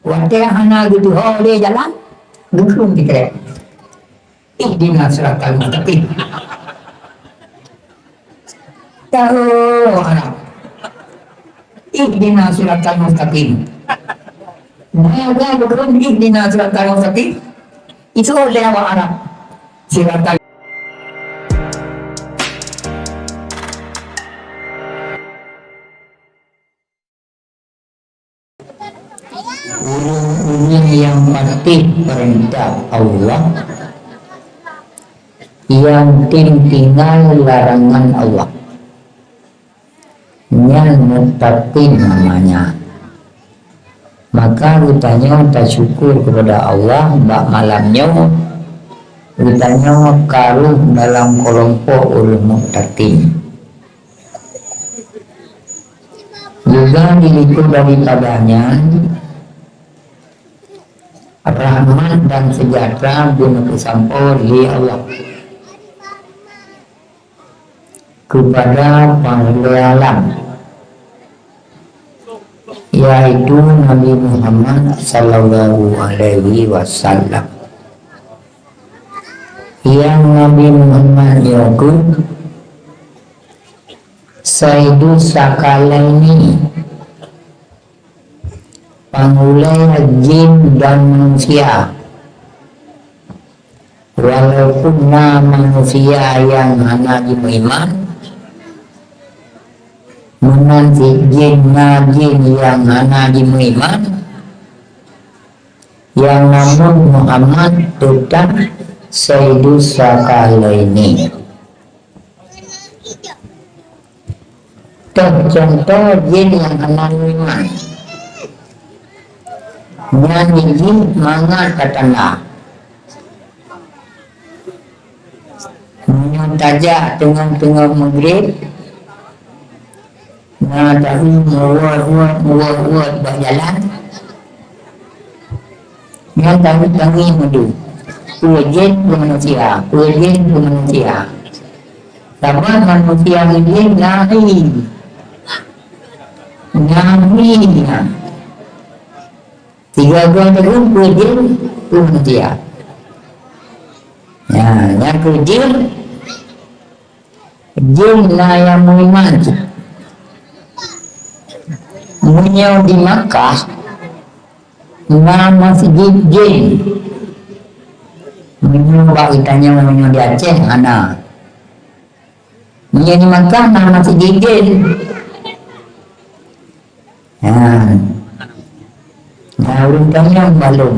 Waktu hana gitu dia jalan, duduk kita. Ihdina siratal mustaqim. Tahu anak. Ihdina siratal mustaqim. Nah, duduk ihdina siratal mustaqim. Itu oleh awak Arab. Siratal ulun yang patuh perintah Allah, yang tinggal larangan Allah, yang muttaqin namanya. Maka rutanya kita syukur kepada Allah bak malamnya rutanya karuh dalam kelompok ulul muttaqin. Juga dilihat daripadanya rahmat dan sejahtera guna kesampur di Allah kepada penghulu alam, yaitu Nabi Muhammad Sallallahu Alaihi Wasallam. Yang Nabi Muhammad itu Sayyidu Sakalaini, pangulai jin dan manusia. Walaupun manusia yang hanya beriman, menanti jin yang hanya beriman, yang namun Muhammad tetap Sayyidu Sakalaini. Contoh jin yang hanya beriman, nyanyi jin mangat katanda menyantaja tengah-tengah maghrib na tahu muat berjalan yang tangi madu jin ke manusia sama manusia ini nahi tiga gol terus jin ke manusia. Ya, yang jin yang beriman munyau di Makkah nama masjid jin munyau bahitanya munyau di Aceh ana munyau di Makkah nama masjid jin. Nah, urutannya balon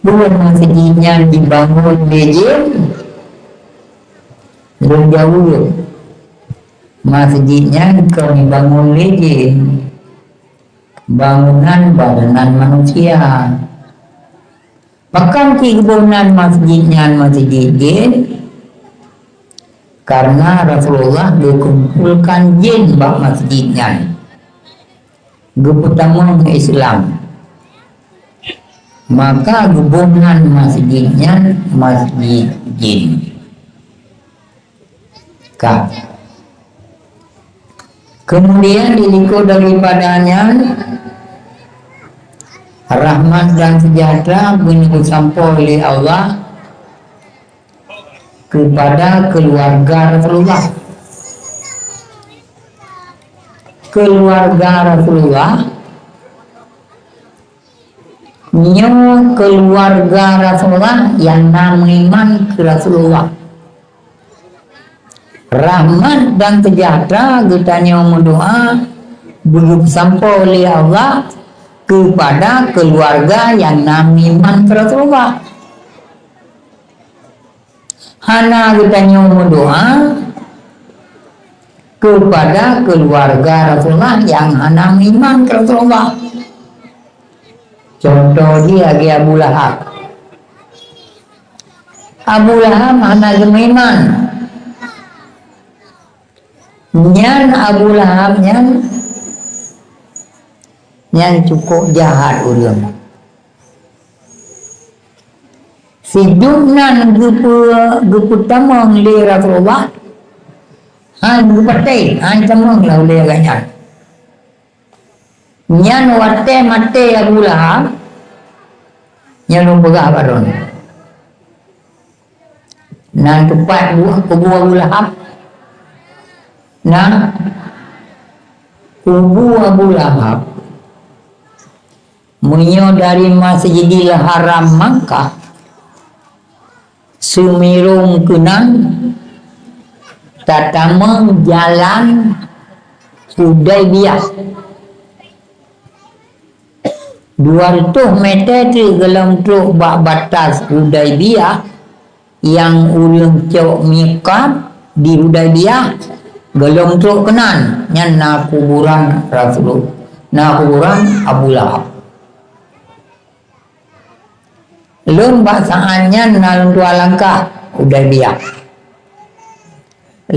bukan masjidnya dibangun jin belum jauh masjidnya kau dibangun jin bangunan manusia. Maka kebangunan masjidnya masjid jin karena Rasulullah dikumpulkan jin bak masjidnya pertama Islam, maka hubungan masjidnya masjid jin. Kemudian diliko daripadanya rahmat dan sejahtera menyebut sampai oleh Allah kepada keluarga Rasulullah. Keluarga Rasulullah keluarga Rasulullah yang iman ke Rasulullah. Rahmat dan sejahtera kita berdoa belum sampai oleh Allah kepada keluarga yang iman ke Rasulullah. Hana kita berdoa kepada keluarga Rasulullah yang hana iman ke Rasulullah. Contoh dia Abu Lahab. Abu Lahab hana iman. Nyan Abu Lahab nyan cukup jahat ulun. Si Jumnan pertama oleh Rasulullah han berpatai han temang lah oleh agaknya Nyan wate mate Abu Lahab nyan lumpegah baron nan tepat kubu Abu Lahab nah kubu Abu Lahab munyo dari Masjidil Haram Makkah sumirung kenan tatamang jalan Hudaybiyah 200 meter di dalam truk batas Hudaybiyah yang ulung cok mikat di Hudaybiyah gelom truk kenan nyan na kuburan Rasulullah na kuburan Abu Lahab lun bahasaannya na lun dua langkah Hudaybiyah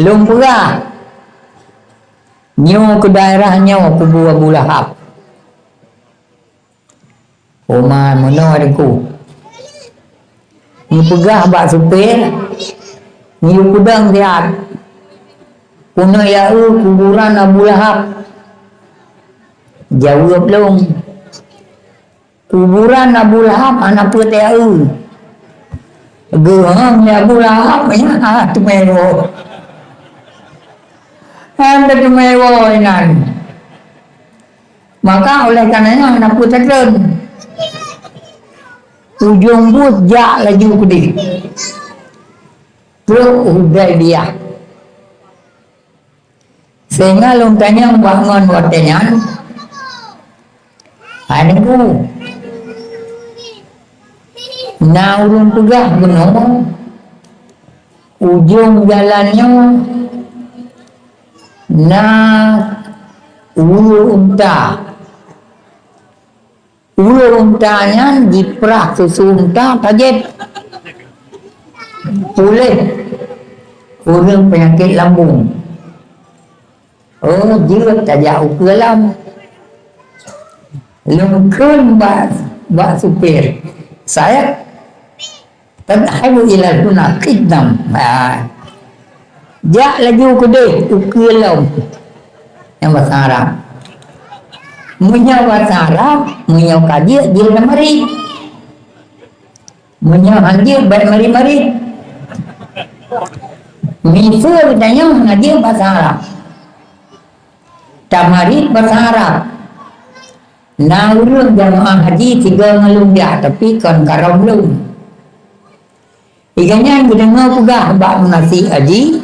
lun pula nyo ke daerahnya kubu Abu Lahab Oma mana adikku ni pegah bak supir ni kudang lihat puno ya kuburan Abu Lahab jawab long kuburan Abu Lahab anak putih ya gehang ya Abu Lahab ya tumewo anda tumewo inan maka oleh karenanya anak putih ujung but jak laju kedi truk Hudaybiyah sehingga lontanya bangun watenyan adikku na urun pegah gunung ujung jalannya na ulu untanya diperah susu unta kaget pulih urang penyakit lambung oh jirat tajak ukelam lengkun bak supir saya tadhabu ila huna qidam jak laju kedeh ukelam yang bahasa Arab Munya bahasa Arab, munya kadia dia nak mari. Munya handir baik mari-mari. Misal bertanya ngaji bahasa Arab. Tamari bahasa Arab. Naurun jamaah haji tiga ngelung dia tapi kan karam belum. Iganya yang dengar pegah bak nasi haji.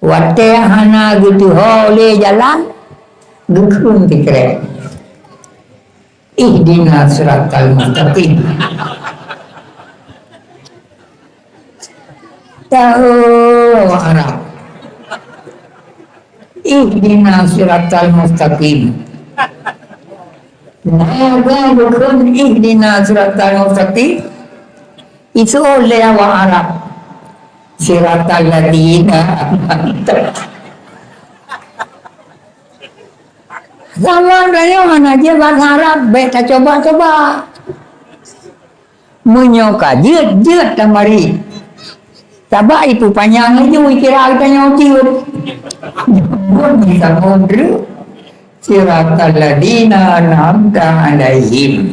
Wate hana gitu oleh jalan. Dukun dikira ihdina siratal mustaqim tahu Arab ihdina siratal mustaqim naga dukun ihdina siratal mustaqim itu oleh awak Arab siratal ladina sama dengan mana aja bahasa Arab, kita coba-coba. Menyoka jut tamari. Tabak itu panjang aja, kira kita nyocir. Pun bisa ngondru. Siratal ladina an'amta alaihim.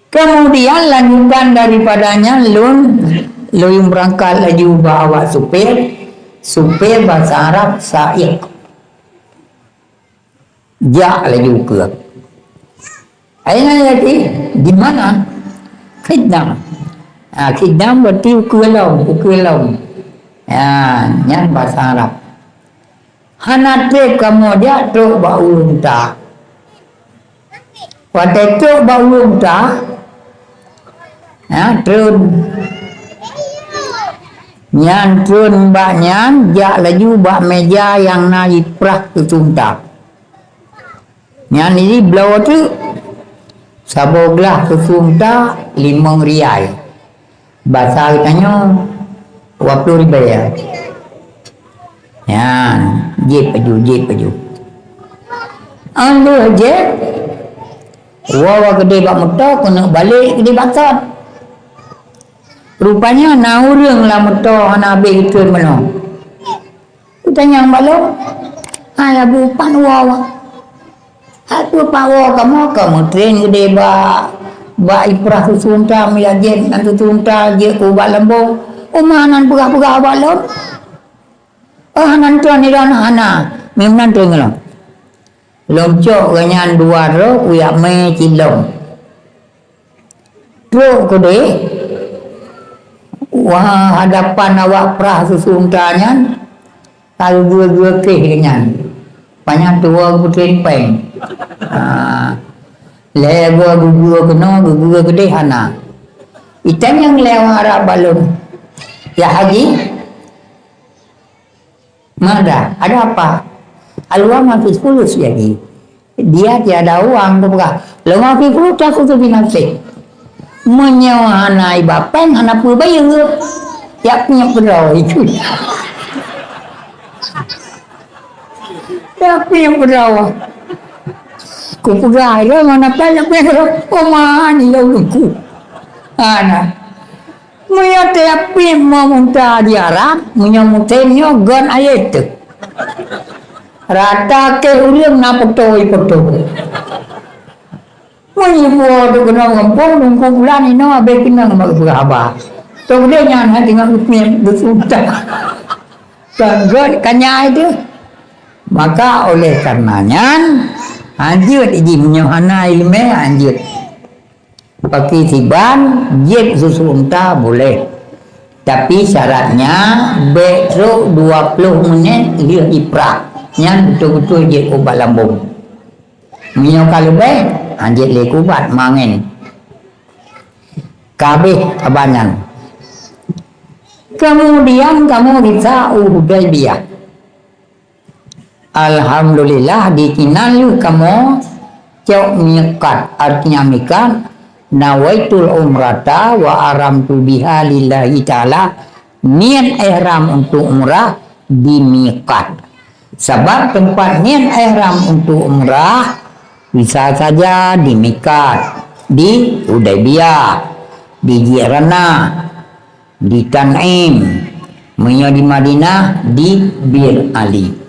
Kemudian lanjutan daripadanya lun berangkat laju bawa supir bahasa Arab sa'iq. Jak lagi ke. Ayat lagi di mana? Khidam. Khidam berarti ukelom. Yang bahasa Arab. Hanate kamu dia tu bau unta. Waktu tu bau unta. Trun. Nyan trun baknyan jak laju bak meja yang naik perah ke unta. Yang ini belau tu saboglah kesumta 5 rial. Bahasa katanya 20 ribu ya. Ya, jep paju. Anu jep. Wawa gede bak motor kena balik gede bangsat. Rupanya naurang lah motor ana habis itu mana. Tanya yang balong. Ayah bupan wawa. Aku pawo kamu train gede ba iprah susunta miajen nanti tunta je ku balembong umanan pegah-pegah balon nan tuan iran hana memang tu ngelong loncok ganyan dua ro uyak me cilong tu kode wah hadapan awak prah susuntanya kalau dua-dua ke ganyan banyak tua putrin peng lewa gugua kena gugua gede hana ikan yang lewa harap balon ya haji mana ada apa aluang mafi 10 lagi dia tiada uang buka lo mafi 10 aku tu binasi menyewa hana ibapeng hana pul bayar ya punya berau itu ya punya berau kupugai lo mana banyak pero omani lo ku ana muya tapi mau minta diarah muya mutenyo gon ayat rata ke uliam na potoi muya buat kena ngampung nunggu bulan ini abe kena berapa tu dia nyan tinggal upin bersuta dan kanya itu maka oleh karenanya anjir ijimnya hana ilme anjir pakai tiban jet susu unta boleh tapi syaratnya besok 20 menit dia iprah yang betul-betul jet obat lambung minyak kalau anjir lek obat mangen kabeh abangan kemudian kamu bisa Hudaybiyah. Alhamdulillah di Kinalu kamu cok mikat artinya mikat nawaitul umrata wa aramtu biha lillahi ta'ala niat ihram untuk umrah di mikat sebab tempat niat ihram untuk umrah bisa saja di mikat di Hudaybiyah di Jirana di Tan'im di Madinah di Bir Ali.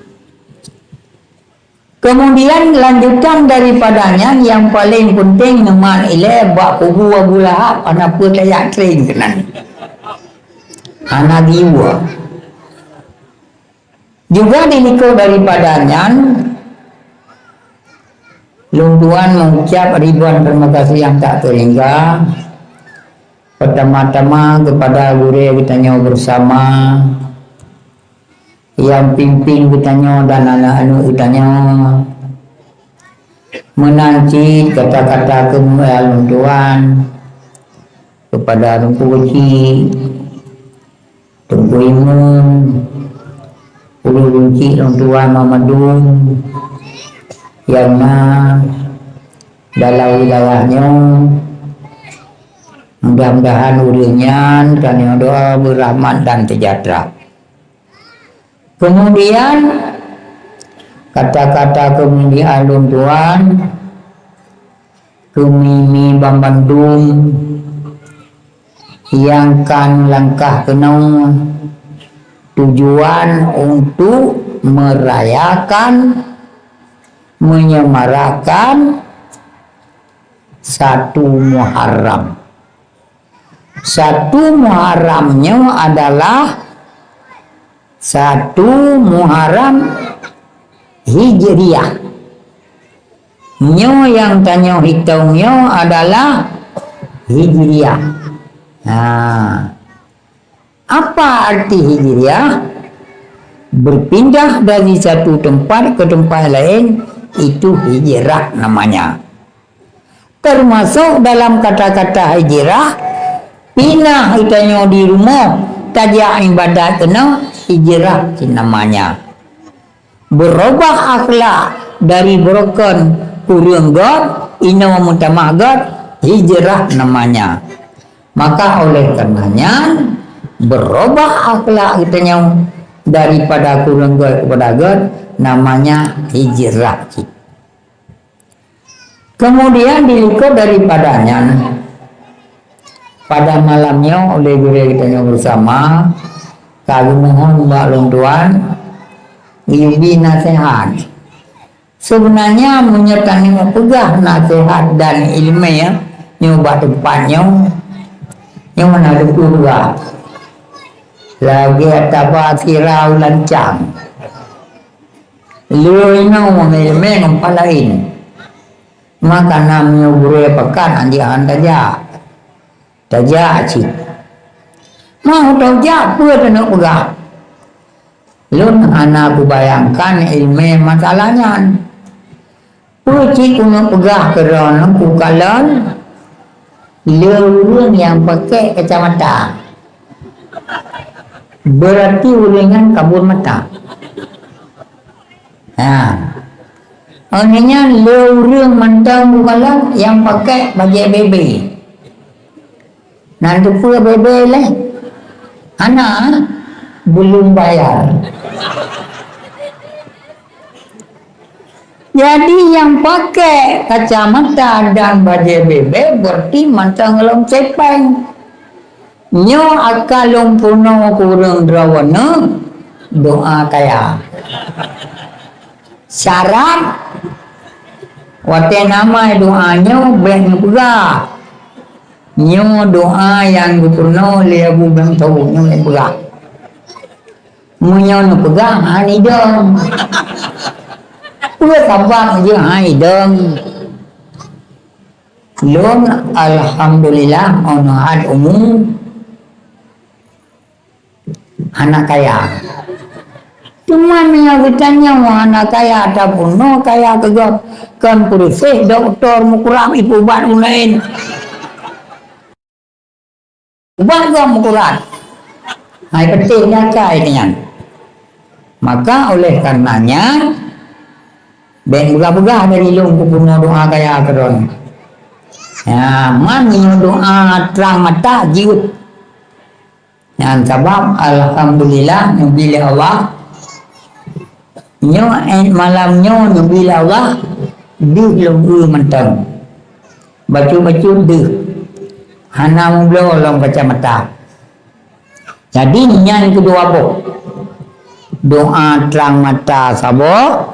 Kemudian lanjutan daripadanya yang paling penting nama ile bak kubu Abu Lahab anak pun layak train kenan anak jiwa juga dinikah daripadanya Lunduan mengucap ribuan terima kasih yang tak terhingga pertama-tama kepada guru kita nyawa bersama yang pimpin kitanya dan anak-anak kitanya menanti kata-kata kemuliaan Tuhan kepada Tungku Weci, Tungku Imun, Ulu Lunci Tuhan Mamadun yang dalam wilayahnya mudah-mudahan urinya dan doa berahmat dan sejahtera. Kemudian kata-kata kemuliaan Tuhan kemimi Bambandung yang kan langkah kenal tujuan untuk merayakan menyemarakan satu Muharram. Satu Muharramnya adalah satu Muharram Hijriyah. Nyo yang tanya hitungnya adalah Hijriyah. Nah, apa arti Hijriyah? Berpindah dari satu tempat ke tempat lain itu hijrah namanya. Termasuk dalam kata-kata hijrah, pindah itanya di rumah tajak ibadat kena hijrah namanya. Berubah akhlak dari broken kurang God ina mutamah God hijrah namanya. Maka oleh karenanya berubah akhlak kitanya daripada kurang God kepada God namanya hijrah. Kemudian dilikut daripadanya pada malamnya oleh guru kita bersama kami mohon Mbak Lunduan ibi nasihat Sebenarnya menyertai pegah nasihat dan ilmu ya, nyoba tempatnya yang mana ada pegah lagi ataba sirau lancang luino ilmu yang lain maka namanya bure pekan anjian taja cik mau taja apa nak pegah lun anak bayangkan ilmu masalahnya Puji kuno pegah kerana kukalan leureung yang pakai kacamata berarti ulingan kabur mata. Nah, artinya leureung mandang kukalan yang pakai baju bebe. Nanti pula bebe lah, anak belum bayar. Jadi yang pakai kacamata dan baju bebe berarti mantang ngelom cepeng. Nyo akalong puno kurang drawana doa kaya. Syarat wate nama doanya ben pegah. Nyo doa yang puno lia bugang tahu nyo pegah. Munyo no pegah ani dong. Udah sabar je hai dong. Long alhamdulillah ono had umum anak kaya. Cuma yang bertanya anak kaya ataupun no kaya kegap kan polisi doktor mukuram ibu bat lain. Ubat gak mukurat. Hai pentingnya kaya dengan. Maka oleh karenanya ben buka-buka dari long puno doa kaya keron. Ya, man doa terang mata jiut. Yang sebab alhamdulillah bila Allah nyo malamnya bila Allah di lembur mentang. Baca-baca deh. Hana mublo long kacamata. Jadi yang kedua apa? Doa terang mata sabo.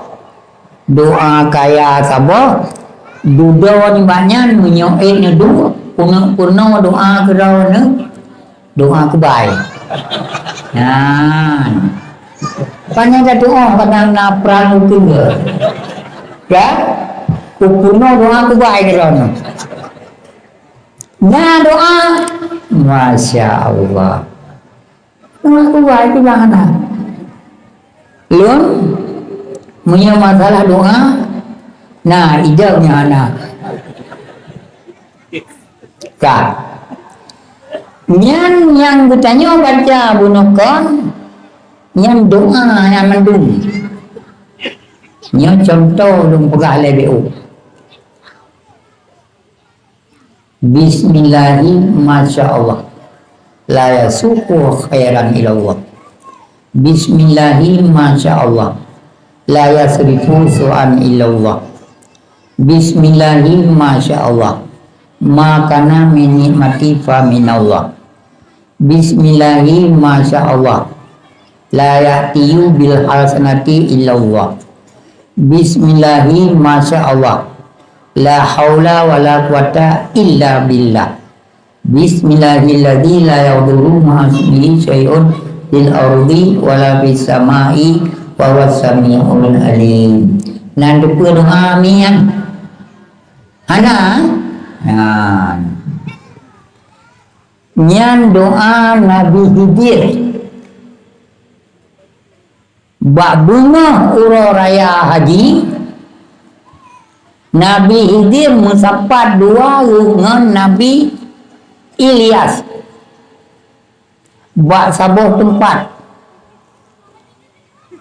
Doa kaya sabo dudo ni banyak menyoe ni doa kuno doa kerana doa kebaik. Nah, banyak ada doa pada napran itu ya, kuno doa kebaik kerana. Nah doa, masya Allah, doa kebaik di mana? Lun punya masalah doa, nah ijabnya anak kak nyan yang bertanya baca bunukon nyan doa yang mendung nyan contoh dong pegah lebu bismillahirrahmanirrahim masya Allah la yasuku khairan ilallah bismillahirrahmanirrahim masya Allah la yasrifu su'an illallah bismillahirrahmanirrahim masya Allah makana min nikmati fa minallah bismillahirrahmanirrahim masya Allah la ya'tiyu bil hasanati illallah bismillahirrahmanirrahim masya Allah la haula wa la quwata illa billah bismillahirrahmanirrahim la yadurru ma'asmihi syai'un fil ardi wa la fis samai wa wasami'ul alim. Nanti doa amin. Ana nyan doa Nabi Khidir bak bunga uro raya haji Nabi Khidir mensapat dua dengan Nabi Ilyas bak sabuh tempat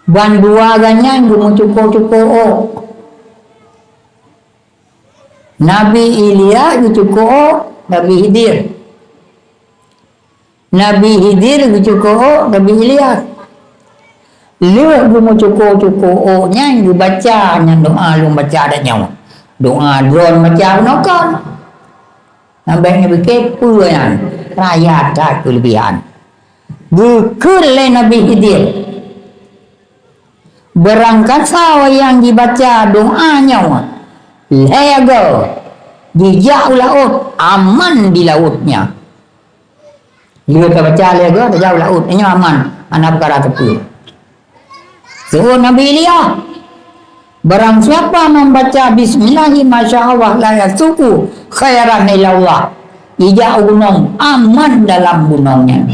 ban dua ganyan gumu cukup Nabi Ilyas cukup Nabi Khidir Nabi Khidir cukup Nabi Ilyas lu gumu cukup nya baca nya doa lu baca ada nyawa doa drone baca nokon nambahnya bikin puyan raya tak kelebihan bukur le Nabi Khidir Berangkat sawa yang dibaca doanya lega di jauh laut, aman di lautnya. Dia baca lega di jauh laut, ini aman, anak perkara tepi. So Nabi Ilya, barang siapa membaca bismillahi masyaallah la yasuku khairan ilallah, ija gunung aman dalam gunungnya.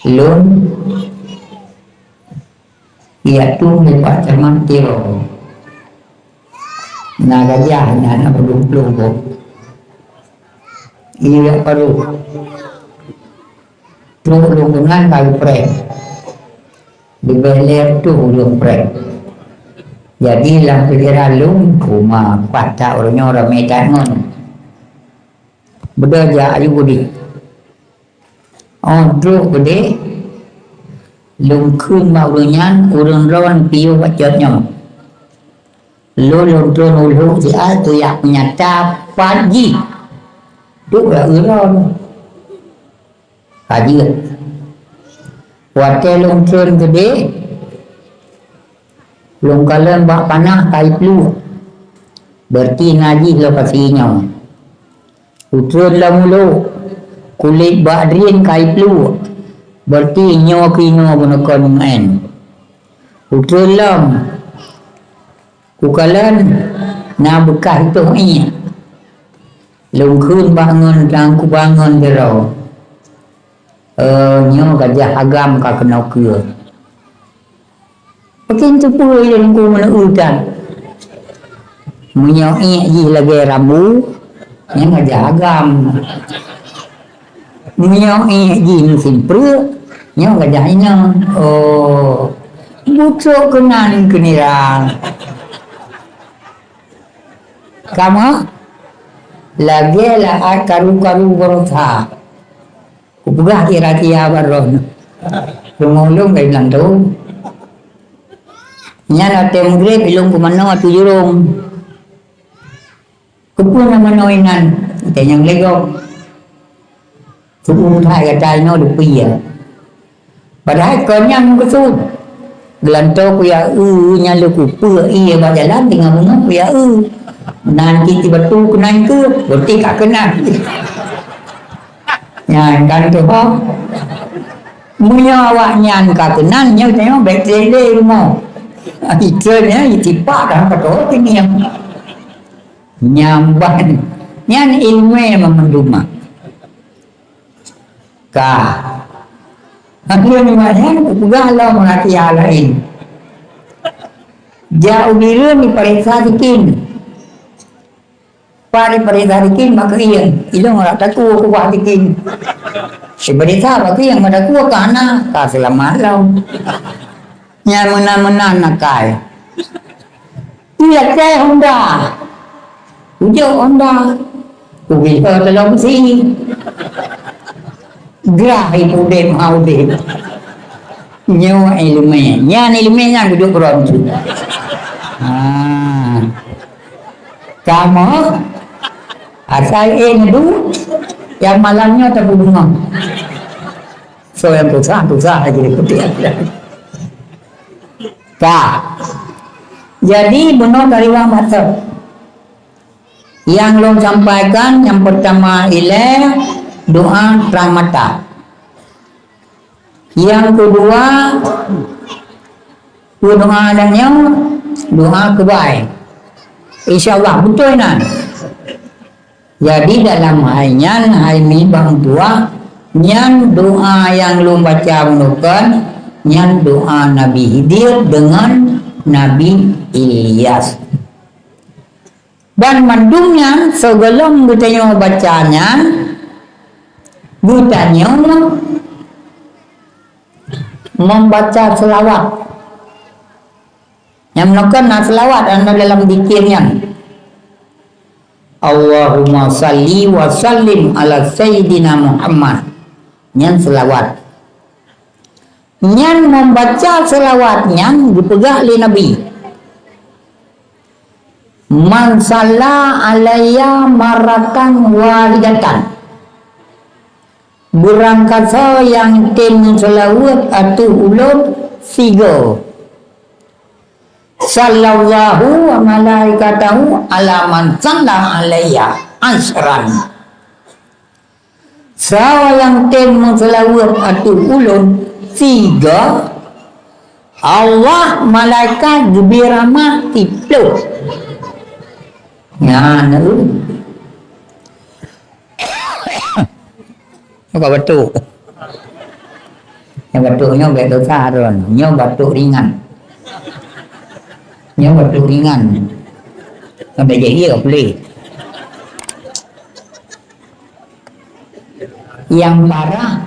Lun ia tu lepas cerman tiro na gajahnya na peluk-peluk ia perlu peluk-pelungan kayu prek di beler tu belum prek. Jadi dalam pikiran lung kuma patah orangnya orang Medan ngon berdaja ayu budi druk gede lung khun mau nyan urang ron piu bacotnya lung tron ulu si tu yak nyata pagi tu là ron haji wate lung tron gede lung kalen bak panah kai plu berarti ngaji lokasinya utron lamulu kulit badrin kai plu berarti nyawa kino menekon main utrelam kukalan na bekas itu iya lungkun bangun dan ku bangun dero nyawa gajah agam ka kena kue pakin tu pun yang ku mana udan menyawa iya lagi rambu yang gajah agam menyawa iya musim perut nyo gajahnya butuh kenan kenira kamu lagi lah karu-karu berotha kubah kira-kira baron lumulung kay lang daw nya na temgre ilong kumano at yurong kupo naman oinan tanyang lego tuung thai gajay no dupiya. Padahal konyang betul. Gelantau kuya nyalu kupu iya bajalan dengan bunga kuya nanti tiba-tiba kenan ke berarti tak kena. Nyan kan tu ho. Munya awak nyan ka kenan nya tengok baik tele rumah. Ikannya itipak dah patok ini yang nyamban. Nyan ilmu memanduma. Ka aku ni macam galau mengerti hal lain. Jauh biru ni periksa dikin. Periksa dikin maka iya. Ilong orang taku aku buat dikin. Periksa maka yang ada ku kana ka selamat lau. Nya mena-mena nakai. Iya saya Honda. Ujo Honda. Kuwi dalam sini. Gerah ibu dem au dem nyawa ilmu nyan ilmunya duduk berontu kamu asal ngedu yang malamnya terbunga so yang susah aja dikutian jadi benar dari Wang Batok yang lo sampaikan yang pertama ilaih doa terang mata. Yang kedua doa adanya doa kebaik. InsyaAllah betul nan. Jadi dalam halnya hal ini bang tua yang doa yang lu baca menukan yang doa Nabi Khidir dengan Nabi Ilyas. Dan mandumnya sebelum kita bacanya Gutanya membaca selawat yang melakukan selawat anda dalam zikirnya Allahumma salli wa sallim ala Sayyidina Muhammad yang selawat yang membaca selawatnya dipegang oleh Nabi man salla alaiya maratan walidatan berangkat yang tim selawat atau ulun sigo sallallahu wa malaikatahu ala man salla alayya asran. Sawa yang temu selawat atu ulun tiga, Allah malaikat gebirama tiplu. Ya, nalu. Apa betul? Yang betulnya betul saron, yang betul ringan. Yang betul ringan. Sampai jadi boleh. Yang parah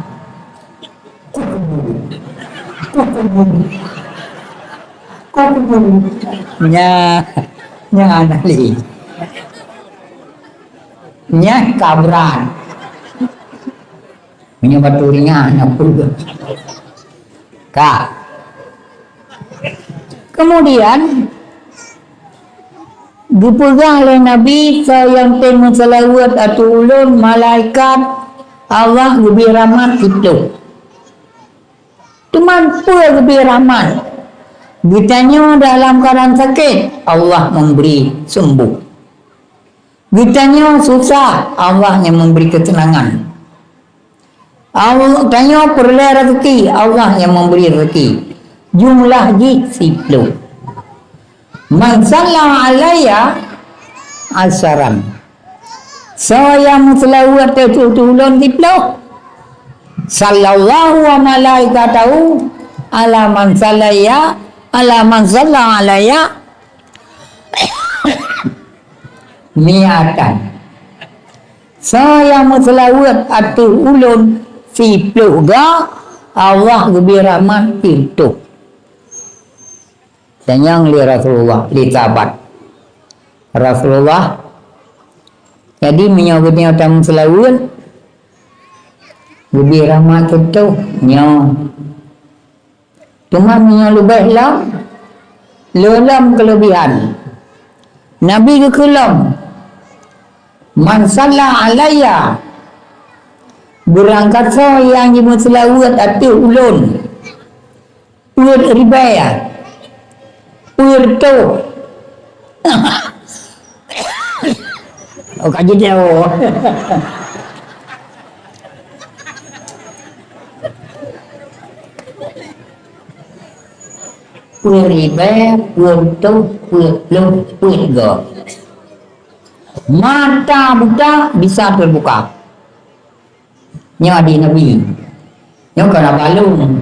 nya anali nya kabran nya batu ringan apa kak. Kemudian dipegang oleh Nabi sayang temu selawat atau ulun malaikat Allah lebih rahmat itu. Cuman pun lebih rahmat. Ditanya dalam keadaan sakit, Allah memberi sembuh. Ditanya susah, Allah yang memberi ketenangan. Allah tanya perlu rezeki, Allah yang memberi rezeki. Jumlah ji 10. Man salla alayya asaran. Saya selawat itu ulun diplo. Sallallahu wa malaikatahu ala man sallaya ala man salla alayya miatan. Saya selawat itu ulun diplo ga Allah lebih rahmat itu. Dan yang li Rasulullah li sahabat Rasulullah. Jadi menyebutnya tamu selawat lebih ramah itu nyo. Cuma nyo lebih lam kelebihan. Nabi ke kelam man salla alayya berangkat so yang jemut selawat atu ulun uir ribaya uir tu oh kaji jauh. Puribe, purtu, purlu, purgo. Mata buta bisa terbuka. Nya di Nabi. Nya kana balung.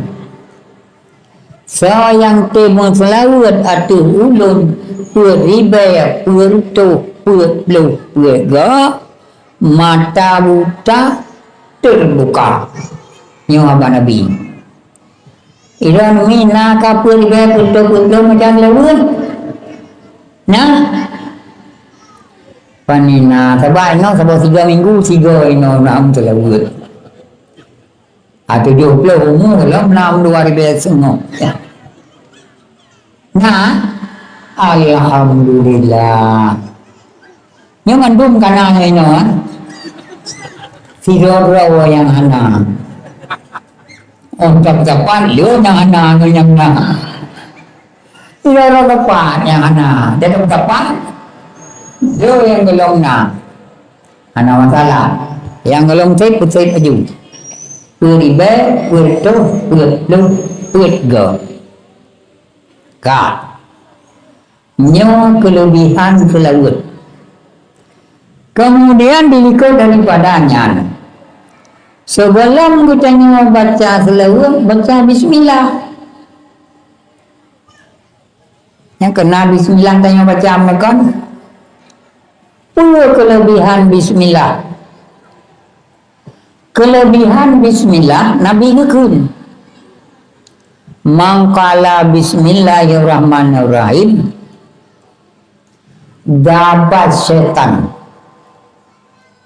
Sayang temu selawat atu ulun puribe, purtu, purlu, purgo. Mata buta terbuka. Nya abang Nabi. Iran mina kapur be putu macam lewat. Nah, panina sabai no sabah 3 minggu 3 ino nam terlewat. Atau 20 umur lah 6 2000 no. Nah, alhamdulillah. Yang andum kana ino si rawa yang anak. Untuk kapan dia yang anak yang nak. Tidak kapan yang anak. Dia kapan dia yang gelong nak. Anak masalah. Yang gelong saya putih baju. Puribe, purtu, purlu, purgo. Kak. Nyo kelebihan selawat. Kemudian dilihat daripadanya. Sebelum kita baca selawat, baca bismillah. Yang kena bismillah tanya baca makan. Kelebihan bismillah. Kelebihan bismillah Nabi ngekun. Mangkala bismillahirrahmanirrahim. Dapat setan.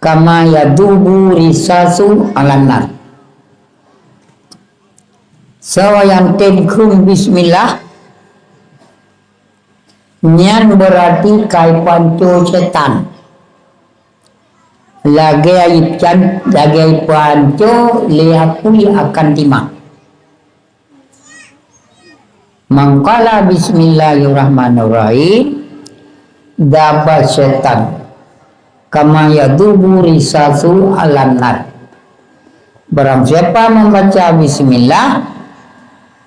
Kama yadubu risasu alanar. Sawayan tenkum bismillah. Nyan berarti kai panco setan. Lagi panco leakui akan timak. Mangkala bismillahirrahmanirrahim dapat syaitan kama yadubu risasu alannar. Barang siapa membaca bismillah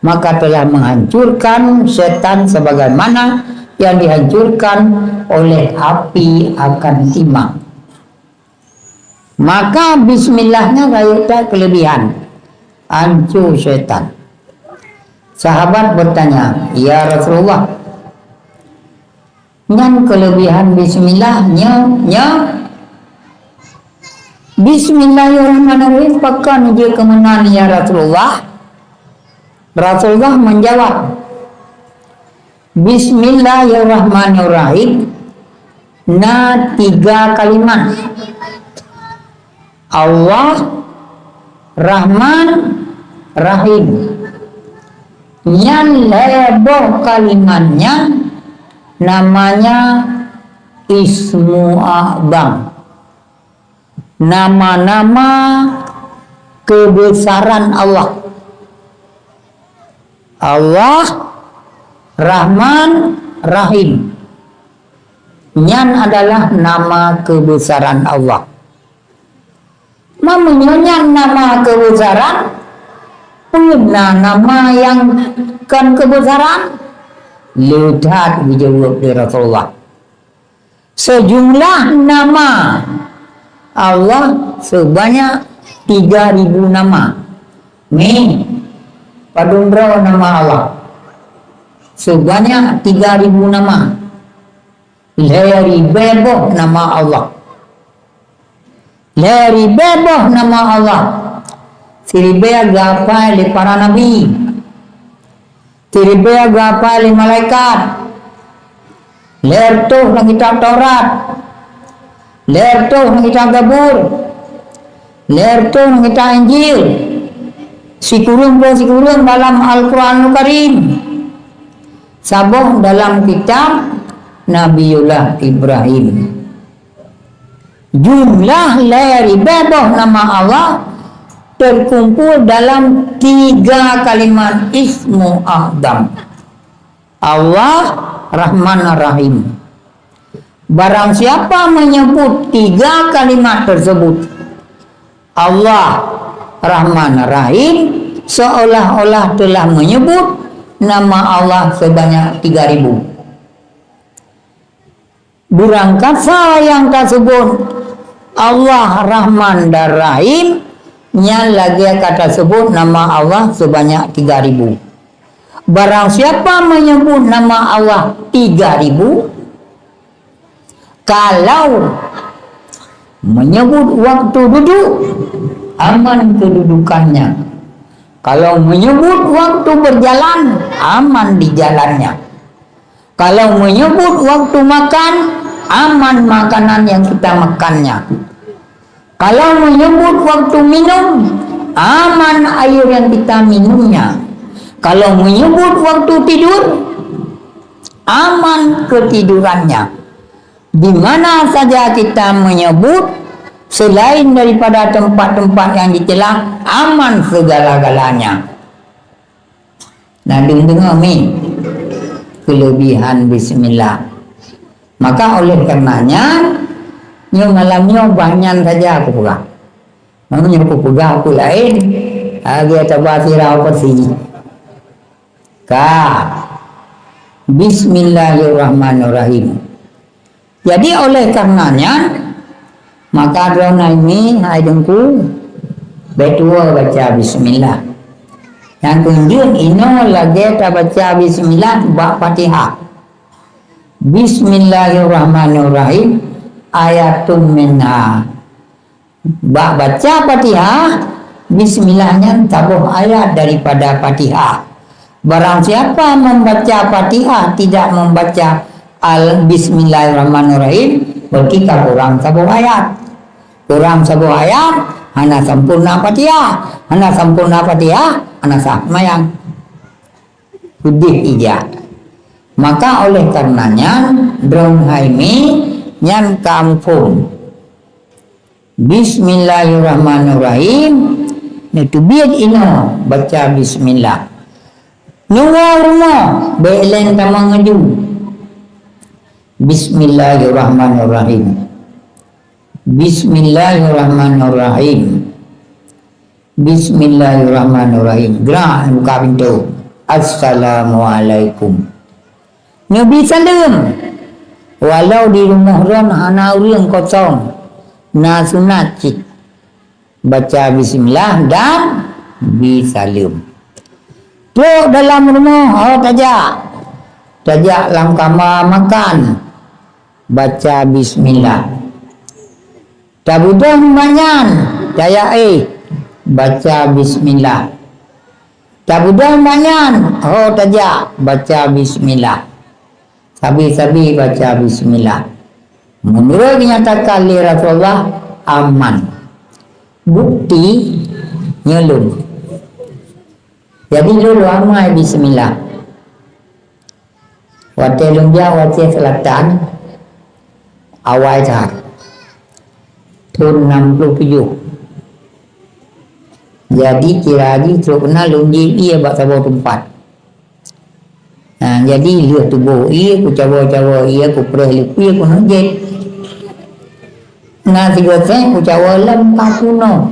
maka telah menghancurkan setan sebagaimana yang dihancurkan oleh api akan timah. Maka bismillahnya kaya kelebihan hancur setan. Sahabat bertanya, ya Rasulullah, yang kelebihan bismillahnya Bismillahirrahmanirrahim pakan dia kemenangan ya Rasulullah. Rasulullah menjawab, Bismillahirrahmanirrahim na 3 kalimat. Allah Rahman Rahim. Yang leboh kalimatnya namanya Ismu A'zam. Nama-nama kebesaran Allah. Allah Rahman Rahim. Yang adalah nama kebesaran Allah. Namanya nama kebesaran, punya nama yang kan kebesaran. Lihat dijawab oleh Rasulullah. Sejumlah nama Allah sebanyak 3.000 nama. Nih, padundra nama Allah sebanyak 3.000 nama. Dari beboh nama Allah. Dari beboh nama Allah. Siribaya gapai le para nabi. Siribaya gapai le malaikat. Lertuh ng kitab Taurat. Lertuh ng kitab Zabur. Lertuh ng kitab Injil. Sikurung dalam Al-Quranul Karim. Saboh dalam kitab Nabiullah Ibrahim. Jumlah leri beboh nama Allah terkumpul dalam 3 kalimat Ismu A'zam. Allah Rahman Rahim. Barang siapa menyebut 3 kalimat tersebut, Allah Rahman Rahim, seolah-olah telah menyebut nama Allah sebanyak 3.000. Burangkasa yang tersebut Allah Rahman dan Rahim, yang lagi kata sebut nama Allah sebanyak 3.000. Barang siapa menyebut nama Allah 3.000, kalau menyebut waktu duduk, aman kedudukannya. Kalau menyebut waktu berjalan, aman di jalannya. Kalau menyebut waktu makan, aman makanan yang kita makannya. Kalau menyebut waktu minum, aman air yang kita minumnya. Kalau menyebut waktu tidur, aman ketidurannya. Di mana saja kita menyebut selain daripada tempat-tempat yang dicela, aman segala-galanya. Nah, dengar ni kelebihan bismillah. Maka oleh karenanya nyo malamnya banyak saja aku pegang. Namanya aku pegang aku lain. Agak tabasira apa sih? Bismillahirrahmanirrahim. Jadi oleh karenanya maka drona ini hai dengku betua baca bismillah. Yang kemudian ino lagi ta baca bismillah ba Fatihah. Bismillahirrahmanirrahim ayatun minha. Ba baca Fatihah, bismillahnya tabuh ayat daripada Fatihah. Barang siapa membaca Fatihah tidak membaca Bismillahirrahmanirrahim, berarti kurang sabuh ayat. Kurang sabuh ayat, hana sempurna Fatihah. Hana sempurna Fatihah, hana sah mayang. Udih ija. Maka oleh karenanya drong haimi nyan kampung Bismillahirrahmanirrahim itu biar ino baca bismillah. Nunggu rumah belen tamang ngaju. Bismillahirrahmanirrahim. Bismillahirrahmanirrahim. Bismillahirrahmanirrahim. Gerak buka pintu. Assalamualaikum. Nabi salam. Walau di rumah ron hana urang kosong. Na sunat cik. Baca bismillah dan bisalam. Duduk dalam rumah, tajak dalam kamar makan, baca bismillah. Tabudang banyan, daya baca bismillah. Tabudang banyan, tajak baca bismillah. Sabi-sabi baca bismillah. Menurut dinyatakan oleh Rasulullah aman. Bukti nyelum. Jadi dulu amai bismillah. Waktu lumbia, waktu selatan, awal jar. Tahun 67. Jadi kira lagi teruk kenal lunji ia buat sebuah tempat. Jadi lihat tubuh ia ku cawa-cawa ia ku perih ia ku nunjit. Tiga sen ku cawa lempah kuno.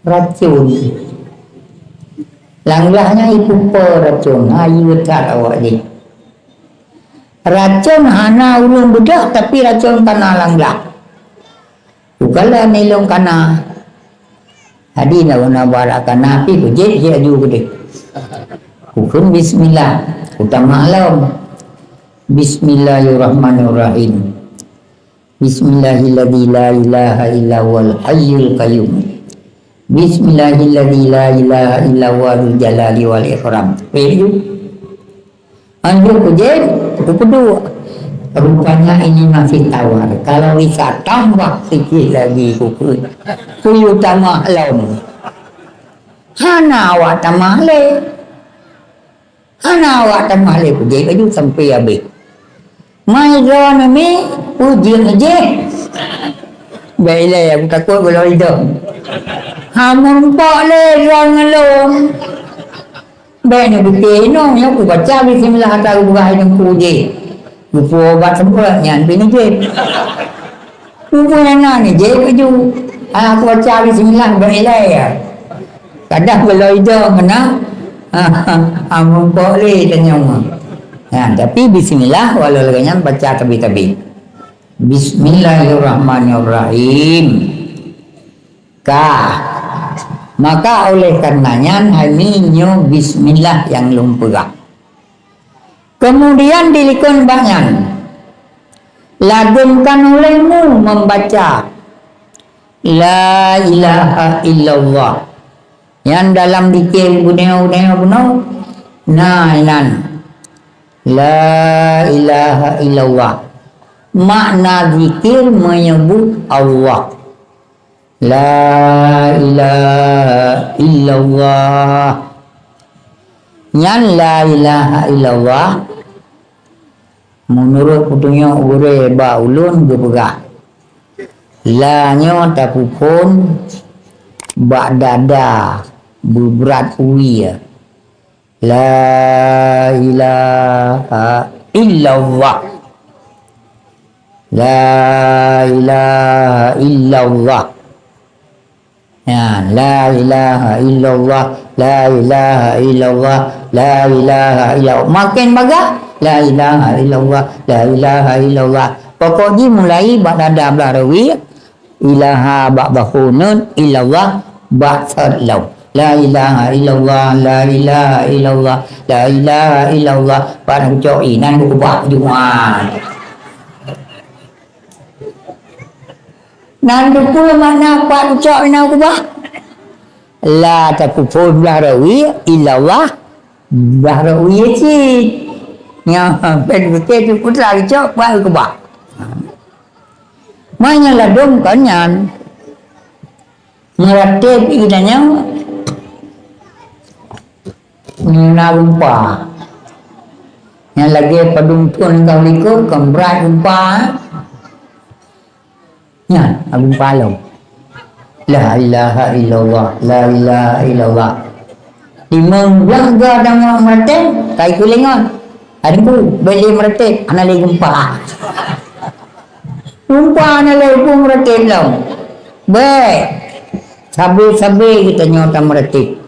Racun. Langlahnya ibu racun. Ayu tak awak ni. Racun hana ulung bedak tapi racun kana langlah. Ukala nilong kana. Hadi na barak kana pi bujit je aju gede. Hukum bismillah. Utama alam. Bismillahirrahmanirrahim. Bismillahilladzi la ilaha illa huwal hayyul qayyum. Bismillahilladzi la ilaha illa huwal jalali wal ikram. Begitu. Anjur kujin, kedua. Rupanya ini masih tawar. Kalau bisa tambah sikit lagi kuku. Kuyu tamah alam. Hana awak tamah le. Hana awak tamah le kujin kaju sampai habis. Mai drone ni ujian aja. Baiklah aku takut kalau itu. Hamun pak le drone ngelom. Baik ni bukti no yang aku baca bismillah tak buka hidung kuji. Buku obat semua yang bini je. Buku yang ni je kaju. Aku baca bismillah baiklah ya. Kadang kalau itu kena hamun pak le tanya. Tapi bismillah walau laganya baca tabi-tabi. Bismillahirrahmanirrahim. Maka oleh karenanya haminyo bismillah yang lumpurah. Kemudian dilikun banyak. Lagunkan olehmu membaca La ilaha illallah. Yang dalam dikir buneo. Nan. La ilaha illallah. Makna zikir menyebut Allah. La ilaha illallah. Yang la ilaha illallah menurut putunya ure ba ulun gebegah. La nyo tapupun ba dada berat uwi. La ilaha illallah. La ilaha illallah. Ya, la ilaha illallah. La ilaha illallah. La ilaha illallah. Makin baga la ilaha illallah. La ilaha illallah. Pokoknya mulai bak dada belarawi ilaha bak bahunun illallah bak sadlaw. La ilaha illallah, la ilaha illallah, la ilaha illallah. Pada coi nan ubah jual. Nan pula mana pada coi nan ubah? La tapupun belarawi illallah belarawi cik. Yang betul putra cok baru ubah. Mana ladung kanyan meratip idanya Nina rupa yang lagi padungtun kau likur kembrai rupa ya rupa lo la ilaha illallah la ilaha illallah Belaga dan meretik, kai kulingan. Ada pun beli meretik, anak lagi gempa. Gempa anak lagi pun meretik lah. Baik. Sabi-sabi kita nyata meretik.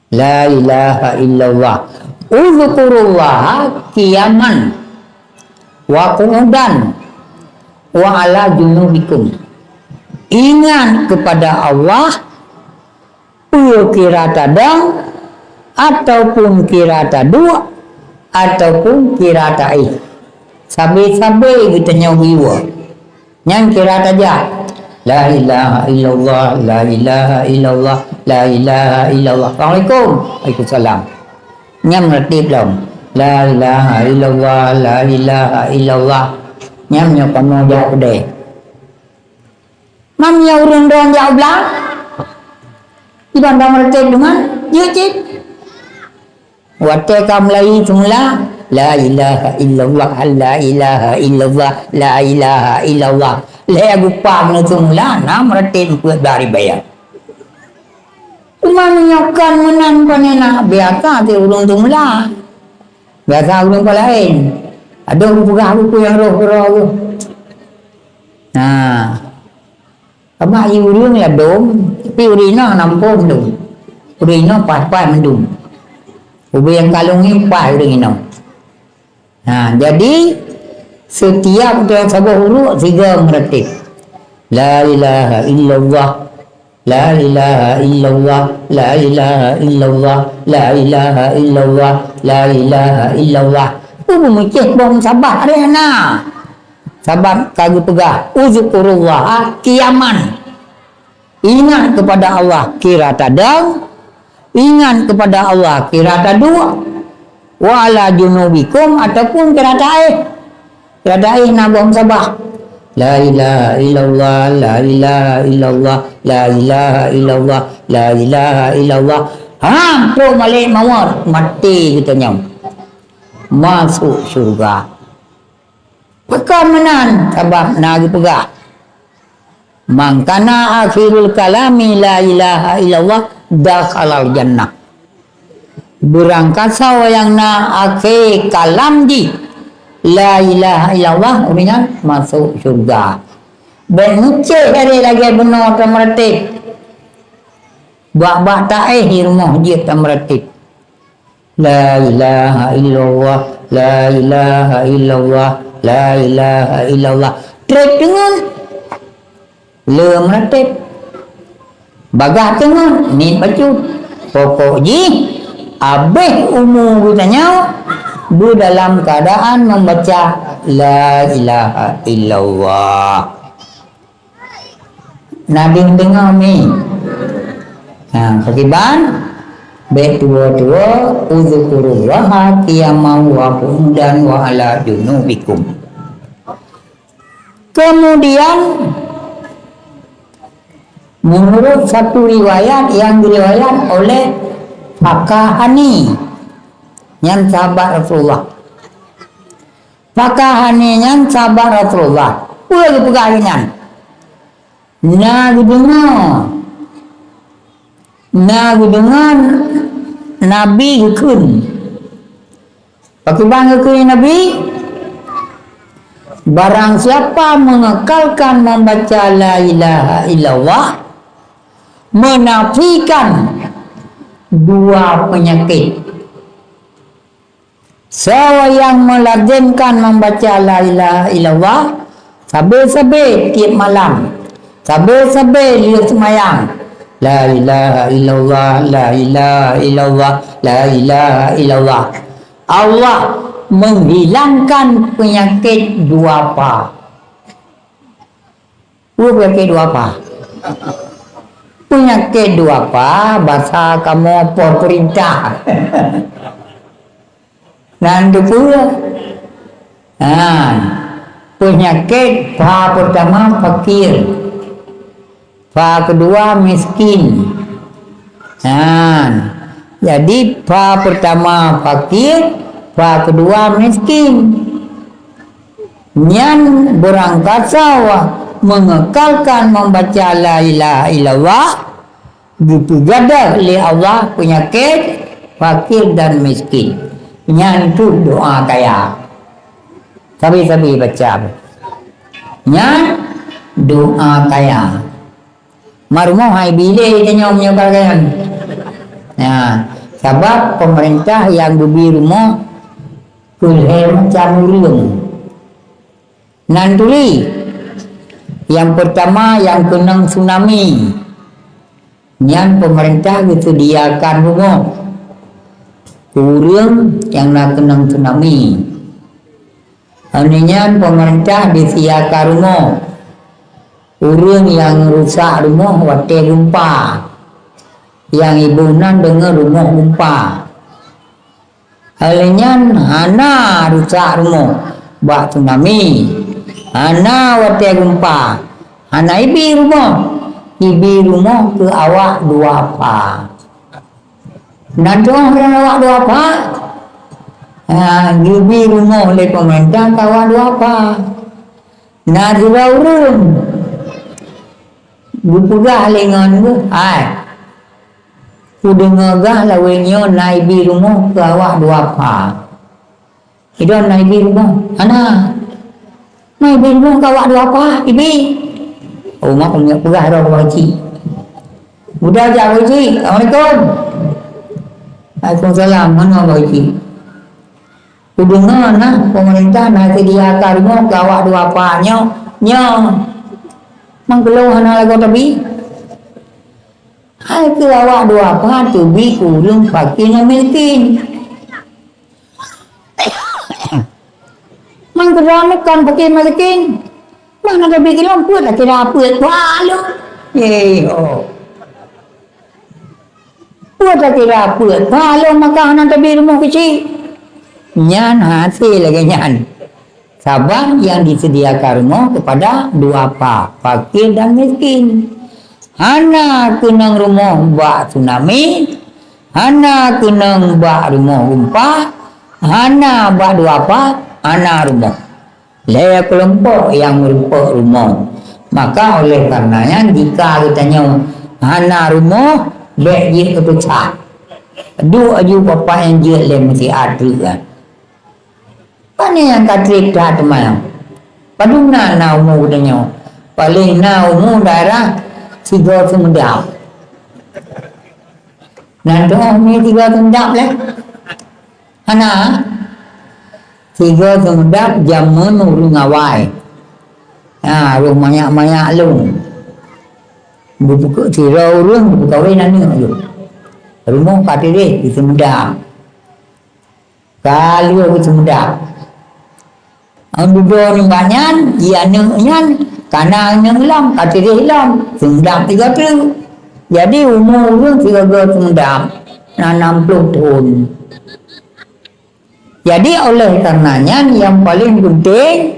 La ilaha illallah. Uzkurullah qiyaman wa qu'udan wa ala junubikum. Ingat kepada Allah kira tadang ataupun kira tadua ataupun kira ta'i. Sabi-sabi kita nyawiwa. Yang kira taja. La ilaha illallah, la ilaha illallah, la ilaha illallah. Assalamualaikum. Waalaikumsalam. Nyam ratib lam. La ilaha illallah, la ilaha illallah. Nyam nyokono jauh deh. Mam ya urang dong jauh belang. Iban dah meretik dengan jujit. Wate kam lai semula. La ilaha illallah, la ilaha illallah, la ilaha illallah. Le gupang na semula na meretik buat dari bayar. Cuma menyokan menan panena biasa ti urang semula. Biasa urang lain. Ada buku yang roh-roh. Nah. Apa urang lah dom, tapi urina nampung dom. Urina pas-pas mendum. Ubi yang kalung ni pas urina. Nah, jadi setiap dalam sabah huruf tiga meretik. La ilaha illallah, la ilaha illallah, la ilaha illallah, la ilaha illallah, la ilaha illallah. Ubi meceh bom sabah rena. Sabab kagum pegah uzkurullah qiyaman. Ingat kepada Allah kira tadang, ingat kepada Allah kira tadua, wa ala junubikum ataupun kira ta'i. Kira ta'i nabom sabah. La ilaha illallah, la ilaha illallah, la ilaha illallah, la ilaha illallah. Hampir balik mawar, mati kita nyam. Masuk syurga. Pekan menan sebab nagi pegah. Mangkana akhirul kalami la ilaha illallah dakhalal jannah. Berangkat sawa yang na akhir kalam di la ilaha illallah uminya masuk surga. Ben muceh hari lagi benar temeretik. Bak ta'i di rumah dia temeretik. La ilaha illallah, la ilaha illallah, la ilaha illallah. Trek dengan le meratip. Bagah dengan ni baju. Pokok ji abih umur kitanya bu dalam keadaan membaca la ilaha illallah. Nabi dengar ni. Nah, ketiban baik tua-tua uzkurullah qiyaman wa qu'udan wa ala junubikum. Kemudian menurut satu riwayat yang diriwayat oleh Fakahani yang sahabat Rasulullah. Fakahani yang sahabat Rasulullah. Boleh dipegangan. Nah dengan Nabi gekun. Pakai bang gekun Nabi. Barang siapa mengekalkan membaca la ilaha illallah, menafikan dua penyakit. Siapa yang melazimkan membaca la ilaha illallah, sabe-sabe tiap malam, sabe-sabe dia semayang. La ilaha illallah, la ilaha illallah, la ilaha illallah. Allah menghilangkan penyakit dua apa? Penyakit dua apa? Penyakit dua apa? Bahasa kamu perintah. Nanti pula. Penyakit pertama fakir. Kedua miskin. Jadi pertama fakir, kedua miskin. Yang berangkat sawah mengekalkan membaca la ilaha illallah, dipigadah oleh Allah penyakit fakir dan miskin. Nyan tu doa kaya. Sabi-sabi baca. Nyan doa kaya. Marumo hai bile tanya menyebabkan. Nah, sebab pemerintah yang dubi rumah kulhe macam urung. Nantuli yang pertama yang kena tsunami. Nyan pemerintah disediakan rumah urung yang nak kena tsunami. Aninya pemerintah disediakan rumah urung yang rusak rumah wate gempa. Yang ibu nan dengar rumah gempa. Halinya hana rusak rumah bak tsunami. Hana wate gempa. Hana ibi rumah ke awak dua pa. Nanti orang awak dua pa. Ibi rumah oleh pemerintah ke awak dua pa. Nah juga urung. Bupugah lengan tu. Ku dengar lawenyo na ibi rumah ke awak dua pa. Itu na ibi rumah. Hana. Na ibi rumah ke awak dua pa. Ibi. Mak punya pegah dah orang cik. Budak ajak orang cik. Assalamualaikum. Waalaikumsalam. Mana orang cik? Ku dengar nah pemerintah nak sediakan rumah ke awak dua pa. Nyo. Mangkelau hana lagu tapi. Hai ke awak dua pa tu bi kurung pakai nak miskin. Mangkelau kan pakai miskin. Mana ada bikin lampu lah kira apa walu. Buat tak kira apa walu maka nak tapi rumah kecil. Nyan hasil lagi nyan. Sabar yang disediakan rumah kepada dua pa, fakir dan miskin. Hana kenang rumah bak tsunami, hana kenang bak rumah gempa, hana bak dua pa, hana rumah. Laya kelompok yang merupakan rumah. Maka oleh karenanya jika kita tanya hana rumah, lek je kepecah. Dua aju bapa yang je lek mesti ada kan. Mana yang katrik dah teman. Paduna na umur tanya. Paling na umur darah 3 semedap. Nanti ni 3 semedap lah. Hana 3 semedap jam menurun ngawai. Rumah banyak-banyak lu. Buka tirau urung buka wenan ni ayo. Rumah patire di semedap. Kali aku semedap. Duduk ni banyak, dia nyan, kanan ngelam, patire hilang. Semedap 3 tu. Jadi umur urung 3 semedap. 60 tahun. Jadi oleh karenanya yang paling penting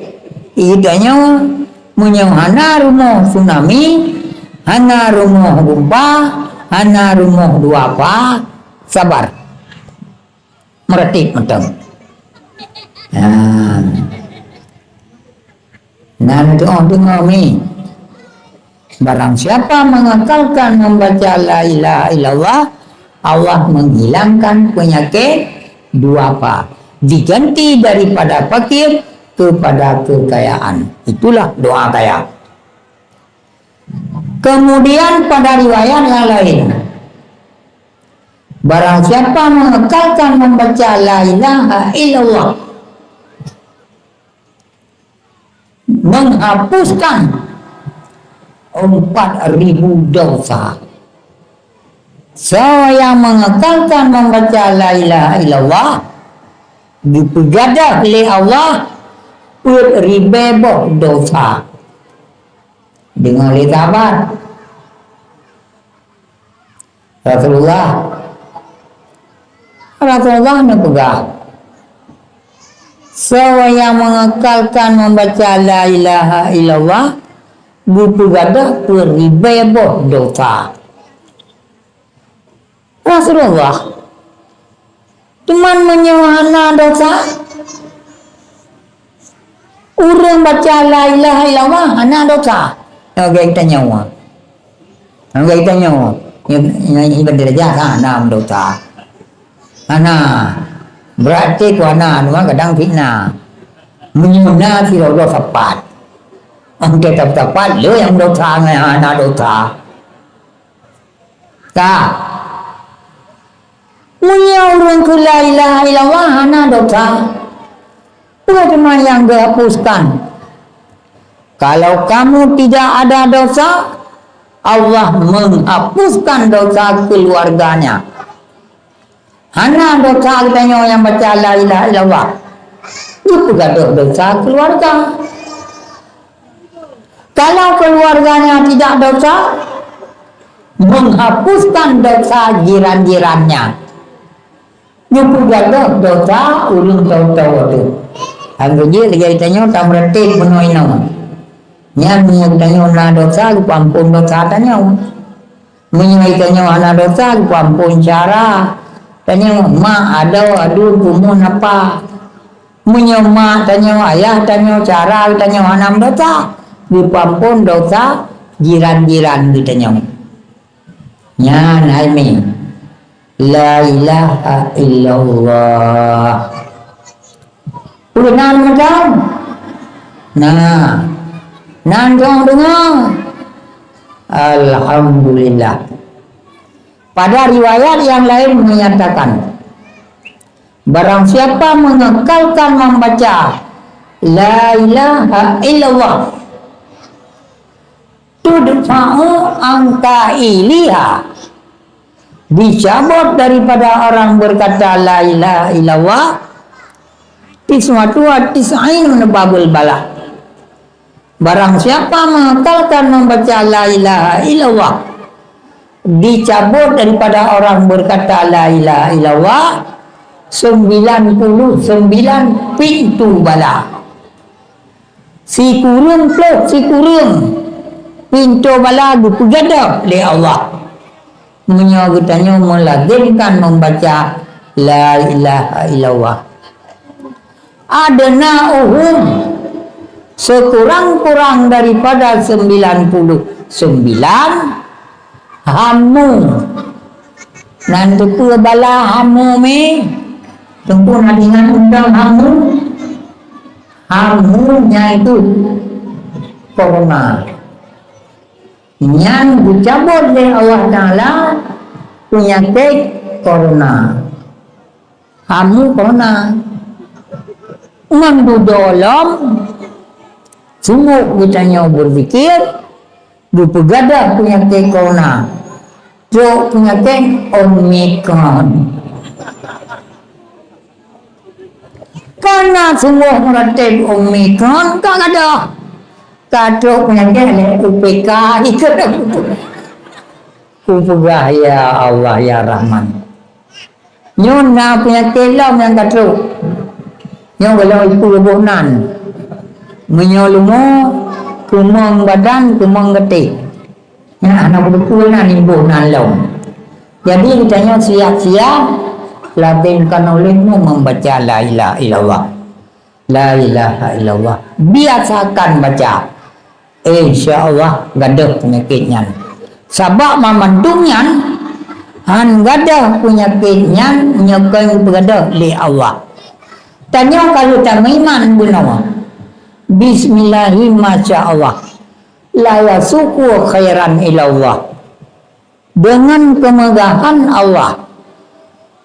idanya menyahana rumah tsunami, hana rumah gempa, hana rumah dua pa, sabar. Meretik macam. Nanti orang dengar ni. Barang siapa mengakalkan membaca la ilaha illallah, Allah menghilangkan penyakit dua pa. Diganti daripada fakir kepada kekayaan. Itulah doa kaya. Kemudian pada riwayat yang lain, barang siapa mengekalkan membaca la ilaha illallah, menghapuskan 4.000 dosa. Saya mengekalkan membaca la ilaha illallah, dipegadah oleh Allah 4.000 dosa. Dengan oleh sahabat Rasulullah nak pegang. Saya mengekalkan membaca la ilaha illallah, dipegadah 4.000 dosa. Rasulullah cuman menyuhana dosa. Orang baca la ilaha illallah hana dosa. Kita nyawa. Kita nyawa. Yang derajat anak dosa. Anak berarti ku anak cuma kadang fitnah. Menyuna si Allah tepat. Angke tepat lo yang dosa anak dosa. Tak. Menyuruh ke la ilaha illallah anak dosa. Bukan cuma yang dihapuskan. Kalau kamu tidak ada dosa, Allah menghapuskan dosa keluarganya. Anak dosa katanya yang baca la ilaha illallah. Itu gaduh dosa keluarga. Kalau keluarganya tidak dosa, menghapuskan dosa jiran-jirannya. Itu gaduh dosa ulun tahu-tahu itu. Anggaji lagi tanya tak mereti penuh inang. Yang tanya na dosa lupa ampun dosa tanya. Menyai tanya na dosa lupa ampun cara. Tanya mak ada aduh kumun apa. Menyema tanya ayah tanya cara tanya anam dosa. Lupa ampun dosa jiran-jiran ditanya. Nya naimi. La ilaha illallah. Udah macam. Nah. Nandong dengar. Alhamdulillah. Pada riwayat yang lain menyatakan, barang siapa mengekalkan membaca la ilaha illallah tudfa'u angka iliha, dicabut daripada orang berkata la ilaha illallah tismatu tis'ain menebabul bala. Barang siapa mengekalkan membaca la ilaha illallah dicabut daripada orang berkata la ilaha illallah 99 pintu bala. Si kurung pintu bala dipegadah oleh Allah. Menyagutanya melazimkan membaca la ilaha illallah. Adna'uhum, sekurang-kurang daripada 99 hamu. Nanti pula bala hamu me tunggu nadingan undang hamunya itu corona yang dicabut oleh Allah Ta'ala penyakit corona. Hamu corona mandudolom sungguh kitanya berpikir dipegadah penyakit corona. Jok penyakit Omicron. Karena semua meratib Omicron kan ada. Kado penyakit UPK itu. Kupegah ya Allah ya Rahman. Nyona penyakit lam yang kado. Nyon kalau itu lebunan. Menyolumu kumang badan, kumang getik. Ya, anak betul na nimbunan long. Jadi kitanya siap-siap latihkan olehmu membaca la ilaha illallah. La ilaha illallah. Biasakan baca. Insyaallah gadah penyakitnya. Sabak mamandungnya han gadah penyakitnya nyekai bergadah li Allah. Tanya kalau tak iman benar. Bismillahirrahmanirrahim, masyaallah. La yasuku khairan ilallah. Dengan kemegahan Allah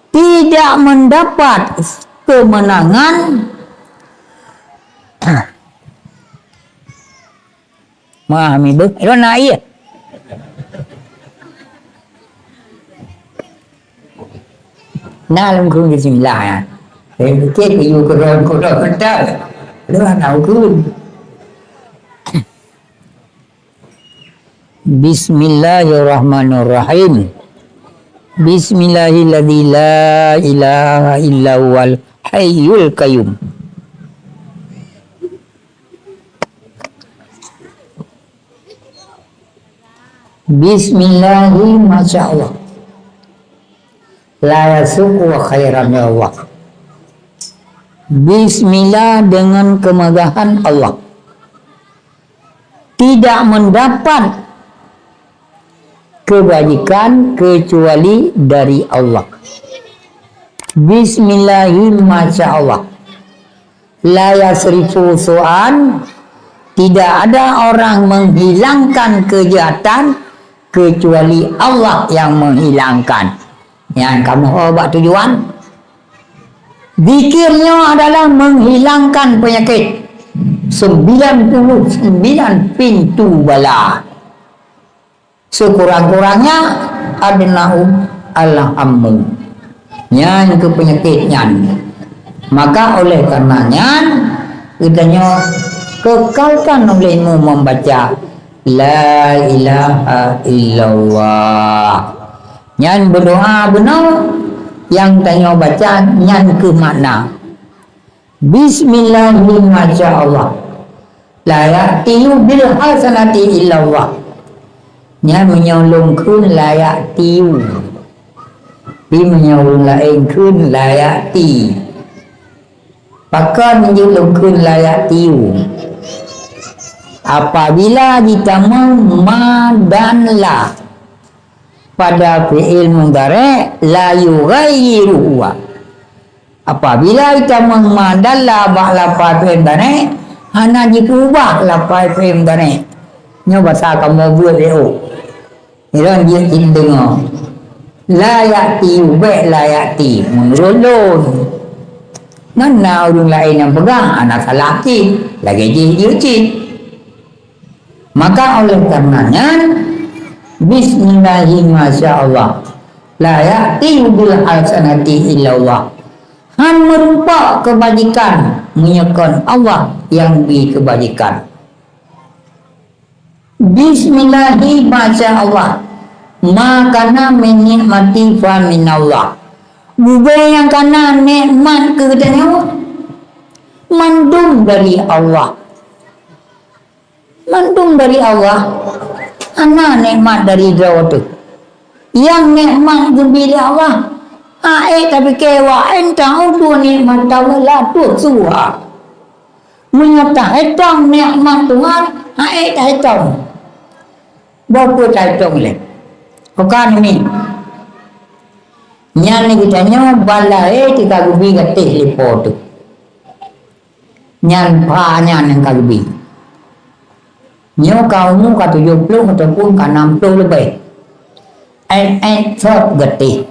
tidak mendapat kemenangan memahami bu itu naik nalam kun bismillah ya fikir you keron kota lu nak kun Bismillahirrahmanirrahim. Bismillahilladzi la ilaha illa huwal hayyul qayyum. Bismillahi masyaallah. La yasuku wa khairan ya Allah. Bismillah dengan kemegahan Allah. Tidak mendapat kebajikan kecuali dari Allah. Bismillahirrahmanirrahim. La yasrifu su'an, tidak ada orang menghilangkan kejahatan kecuali Allah yang menghilangkan. Yang kamu obat tujuan. Zikirnya adalah menghilangkan penyakit. 99 pintu bala. Sekurang-kurangnya adna'u alhammu. Yang ke penyakitnya. Maka oleh karenanya katanya kekalkan olehmu membaca La ilaha illallah. Yang berdoa benar, yang tanya baca yang ke makna. Bismillahirrahmanirrahim. La ya'tiyu bil hasanati illallah. Yang menyolongkan la ya'tiyu. Di menyolong lainkan la ya'ti. Pakai menyolongkan la ya'tiyu. Apabila ditambah ma dan la pada fi'il mudhari' la yughayyiru. Apabila ditambah ma dan la ba'la fi'il mudhari' hanya diubah la fi'il mudhari'. Nyo bahasa kamu buat dia. Iran dia dengar. La ya'ti ba la ya'ti menurun. Nana orang lain yang pegang anak lelaki lagi dia. Maka oleh karenanya Bismillahirrahmanirrahim. La ya'ti bil hasanati illallah. Han merupa kebajikan menyekan Allah yang beri kebajikan. Bismillahirrahmanirrahim. Makana min nikmati fa minallah. Bukan yang kana nikmat kepadanya mandum dari Allah. Mandum dari Allah. Ana nikmat dari dia tu. Yang nikmat bila Allah. Tapi kewa entah tu nikmat tawala tu suha. Menyata etong nikmat Tuhan. Tak etong. Berapa tak etong le? Bukan ni. Nyan kita nyo balai kita gubi gatih lipo tu. Nyan pa nyan yang kagubi. Nyo kaumu ka 70 ataupun ka 60 lebih. Thot getih.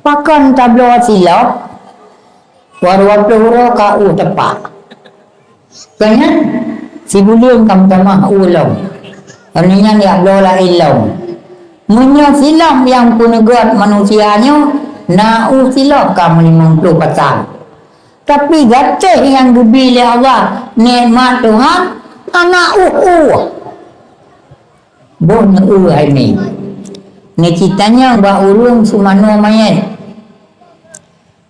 Pakan tablo silap. War-war ka tepak. Kanya si bulung kam tamah ulong. Artinya dia blola ilong. Munya silap yang punegat manusianya na'u silap kam 50%. Tapi gatih yang dibili Allah nikmat Tuhan anak bon ini. Ni ceritanya Mbak Ulung Sumano Mayen.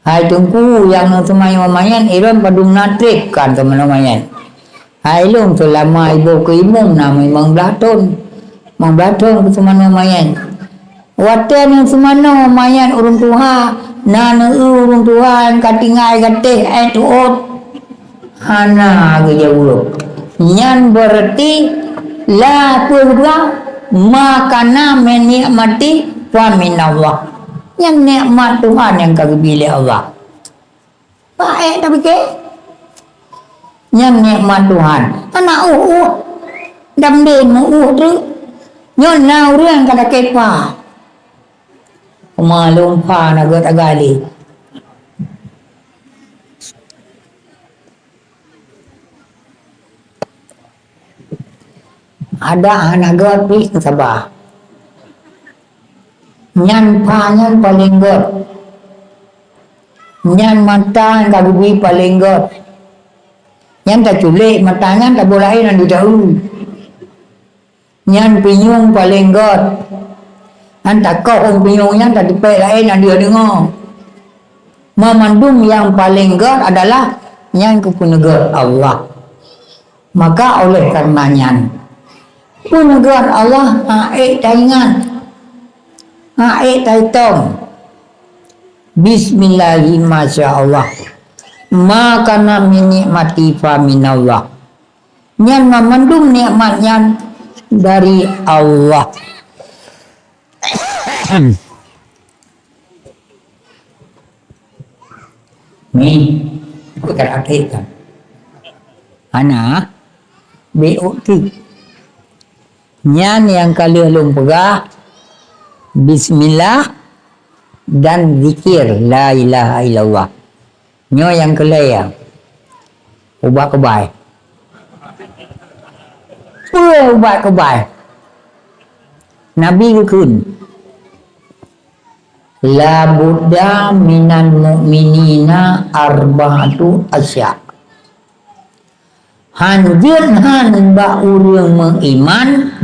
Hai tungku yang Sumano Mayen iron padung natrik kan Sumano Mayen. Hai lung selama ibu ke imung nama Imang Blaton. Mang Blaton ke Sumano Mayen. Watan yang Sumano Mayen urung tuha nana urung tuha yang katingai gatih tuot. Hana gaya ulung. Yang berarti la purwa makana menikmati wa minallah. Yang nikmat Tuhan yang kagak pilih Allah. Baik tapi ke? Yang nikmat Tuhan. Anak damden tu. Nyon nau รื่องkada kepa. Malum pa nagot agali. Ada anak gapi sabah. Nyan panyan paling god. Nyan mata yang kagubi paling god. Nyan tak culik matanya tak boleh yang didahulu. Nyan pinyung paling god. Nyan tak kau pinyungnya tak dipek lain yang dia dengar. Memandum yang paling god adalah nyan kepunegat Allah. Maka oleh karenanya punegat Allah taingan taitong Bismillahirrahmanirrahim. Maka min nikmati fa minallah. Nyan memandum nikmatnya dari Allah. Ni bukan arti kan anak BO tu nyan yang kali ulun pegah bismillah dan zikir la ilaha illallah nyo yang kelai ya ubah kebai ubah kebai Nabi kekun la budda minal mu'minina arba'atu asya hanjun han ba urang mengiman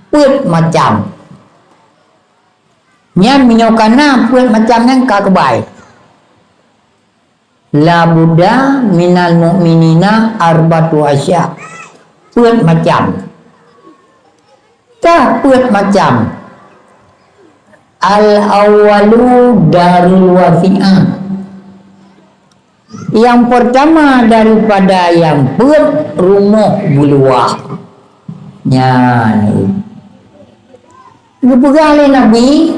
put macam nyan minyokana put macam yang kakebai la budda minal mu'minina arba'atu asya put macam tak put macam al-awwalu darul wafi'ah yang pertama daripada yang rumah buluah nyan gepegale Nabi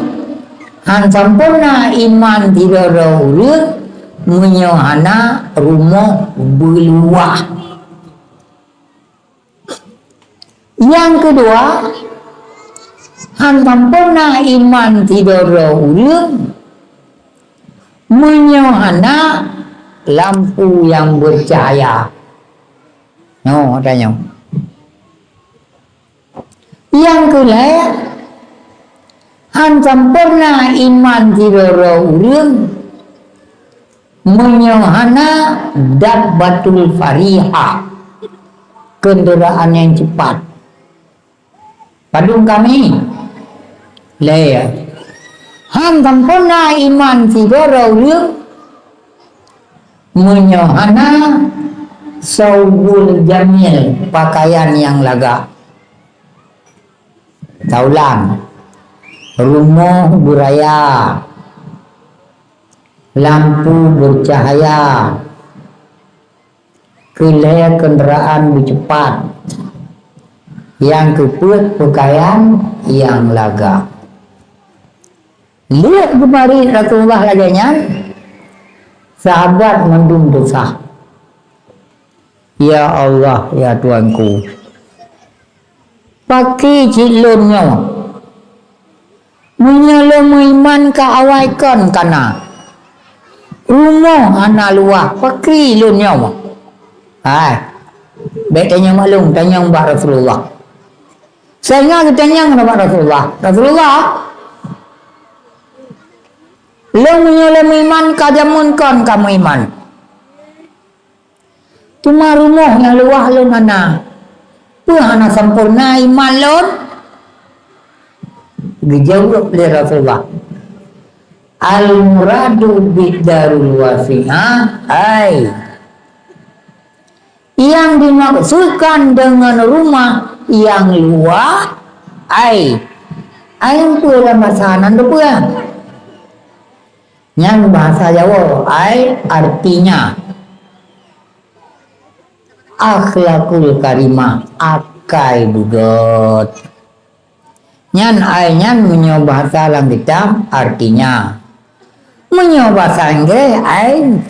han sampurna iman tidak urut menyohana rumah buluah yang kedua han sampurna iman tidak urut menyohana lampu yang bercahaya. No, tanya. Yang kedua, han sampurna iman tidak urang menyohana dabbatul farihah, kendaraan yang cepat. Padung kami, leh. Han sampurna iman tidak urang menyohana saubul jamil, pakaian yang laga. Taulang rumah beraya, lampu bercahaya, kelihatan kendaraan bercepat, yang keput pakaian yang laga. Lihat kemari Rasulullah laganya sahabat mendung dosa. Ya Allah, ya Tuanku, pakai cilunnya menyelemu iman ke awaikan kana rumah anak luah pakai lunnya baik tanya maklum tanya Mbak Rasulullah saya tanya Mbak Rasulullah lo menyelemu iman kajamunkan kamu iman cuma rumah yang luah lo mana anak sempurna iman lo dijawab oleh Rasulullah al-muradu bidarul wasi'ah yang dimaksudkan dengan rumah yang luas yang pula bahasa nanti yang bahasa Jawa artinya akhlakul karimah akai bugot nyan nyan menyoba salam kita artinya menyoba sangge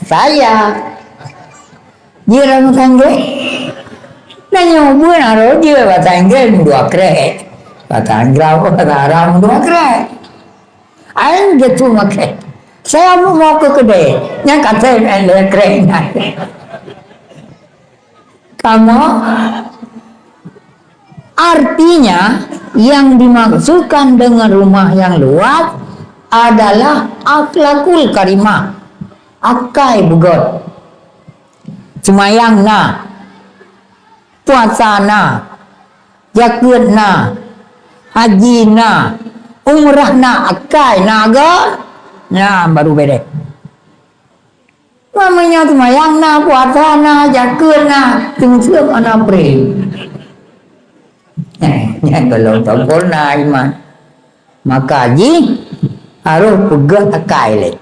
saya jirang sangge dan nyoba naro dia bahasa Inggris dua kre bahasa Inggris bahasa Arab dua kre gitu makai saya mau ke kedai yang kata ada kre kamu artinya yang dimaksudkan dengan rumah yang luas adalah akhlakul karimah akai bugot semayang na puasa na jakut na haji na umrah na akai naga nah baru beda namanya semayang na puasa na jakut na sungsung anak prim kalau sempurna iman maka haji harus pegang akai lek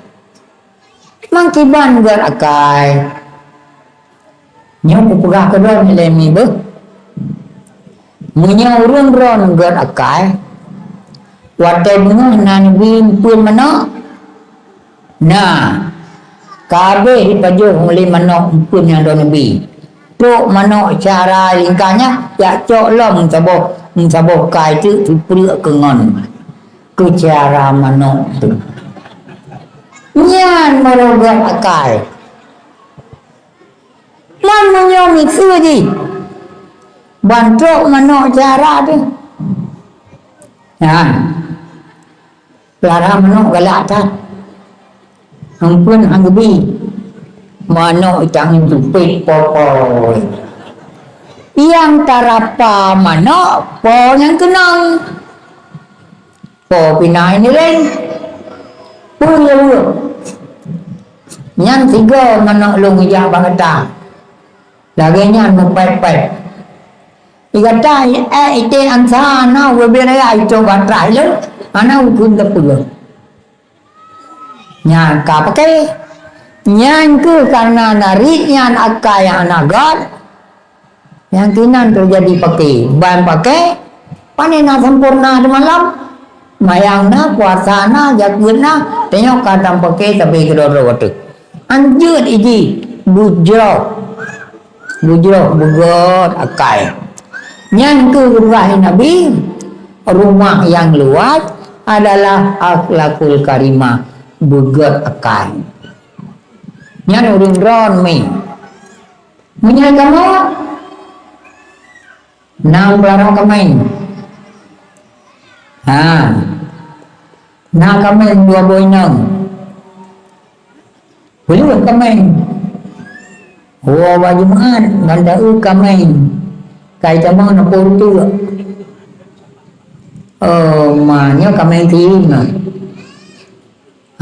mangkiban gar akai nyo pegah kedon lemi be menyo urang ron gar akai Watai bunga nabi pun mana? Nah, kabeh dipajuh oleh mana pun yang ada nabi. Tok mana cara lingkahnya? Ya cok lah mengsaboh kai tu perut kengon. Ke cara mana tu? Nyan merogat akal. Man menyomi suji. Bantuk mana cara tu? Nah, Lara mana galak tak? Ampun anggebi. Mana itang jupit popoi. Yang tarapa mana po yang kenang. Po pinai ni lain. Puluh. Yang tiga mana long ijah bangata. Lagi nyan mempet-pet. Ikata ite ansa na webera ito batrai lo. Ana ukun tepulo. Nyan ka pakai. Nyan ke karena narik nyan akai anagat. Yang kinan terjadi pakai. Ban pakai. Panena sempurna di malam. Mayang na, puasa na, jagut na. Tengok kata pakai sampai kedua-dua waktu. Anjut iji. Bujrok. Bugot akai. Yang kedua Nabi, rumah yang luas adalah akhlakul karimah, bugot akai. Yang urung ron mi. Menyai kamu? Nang belarang kamain. Nang kamain dua boy nang. Boleh kamain. Oh baju mat, nanda kamain. Kai chamang na pun tu. Manya kami terima.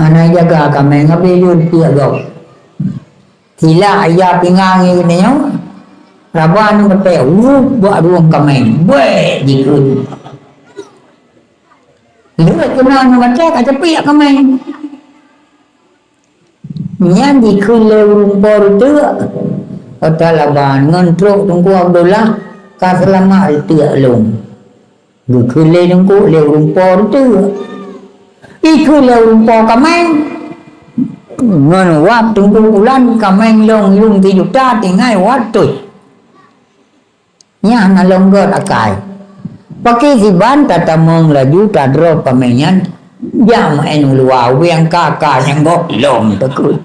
Anak jaga kami ngabe yun pia gau. Tila ayah pingang ini yo. Raban mate buat ruang kami. Buat dikun. Lu kena mate kaca pia kami. Nyan dikun le rumpor tu. Otalaban ngontrok tunggu Abdullah. Ka selama itu alung. Buku le nunggu le rumpor tu. Iku le rumpor kameng. Ngon wap tunggu bulan kameng long yung 3 juta tinggal waktu. Nya na longgar akai. Pakai siban tata mong laju tadro pamenyan. Jam enu luar yang kakak yang gok lom tekut.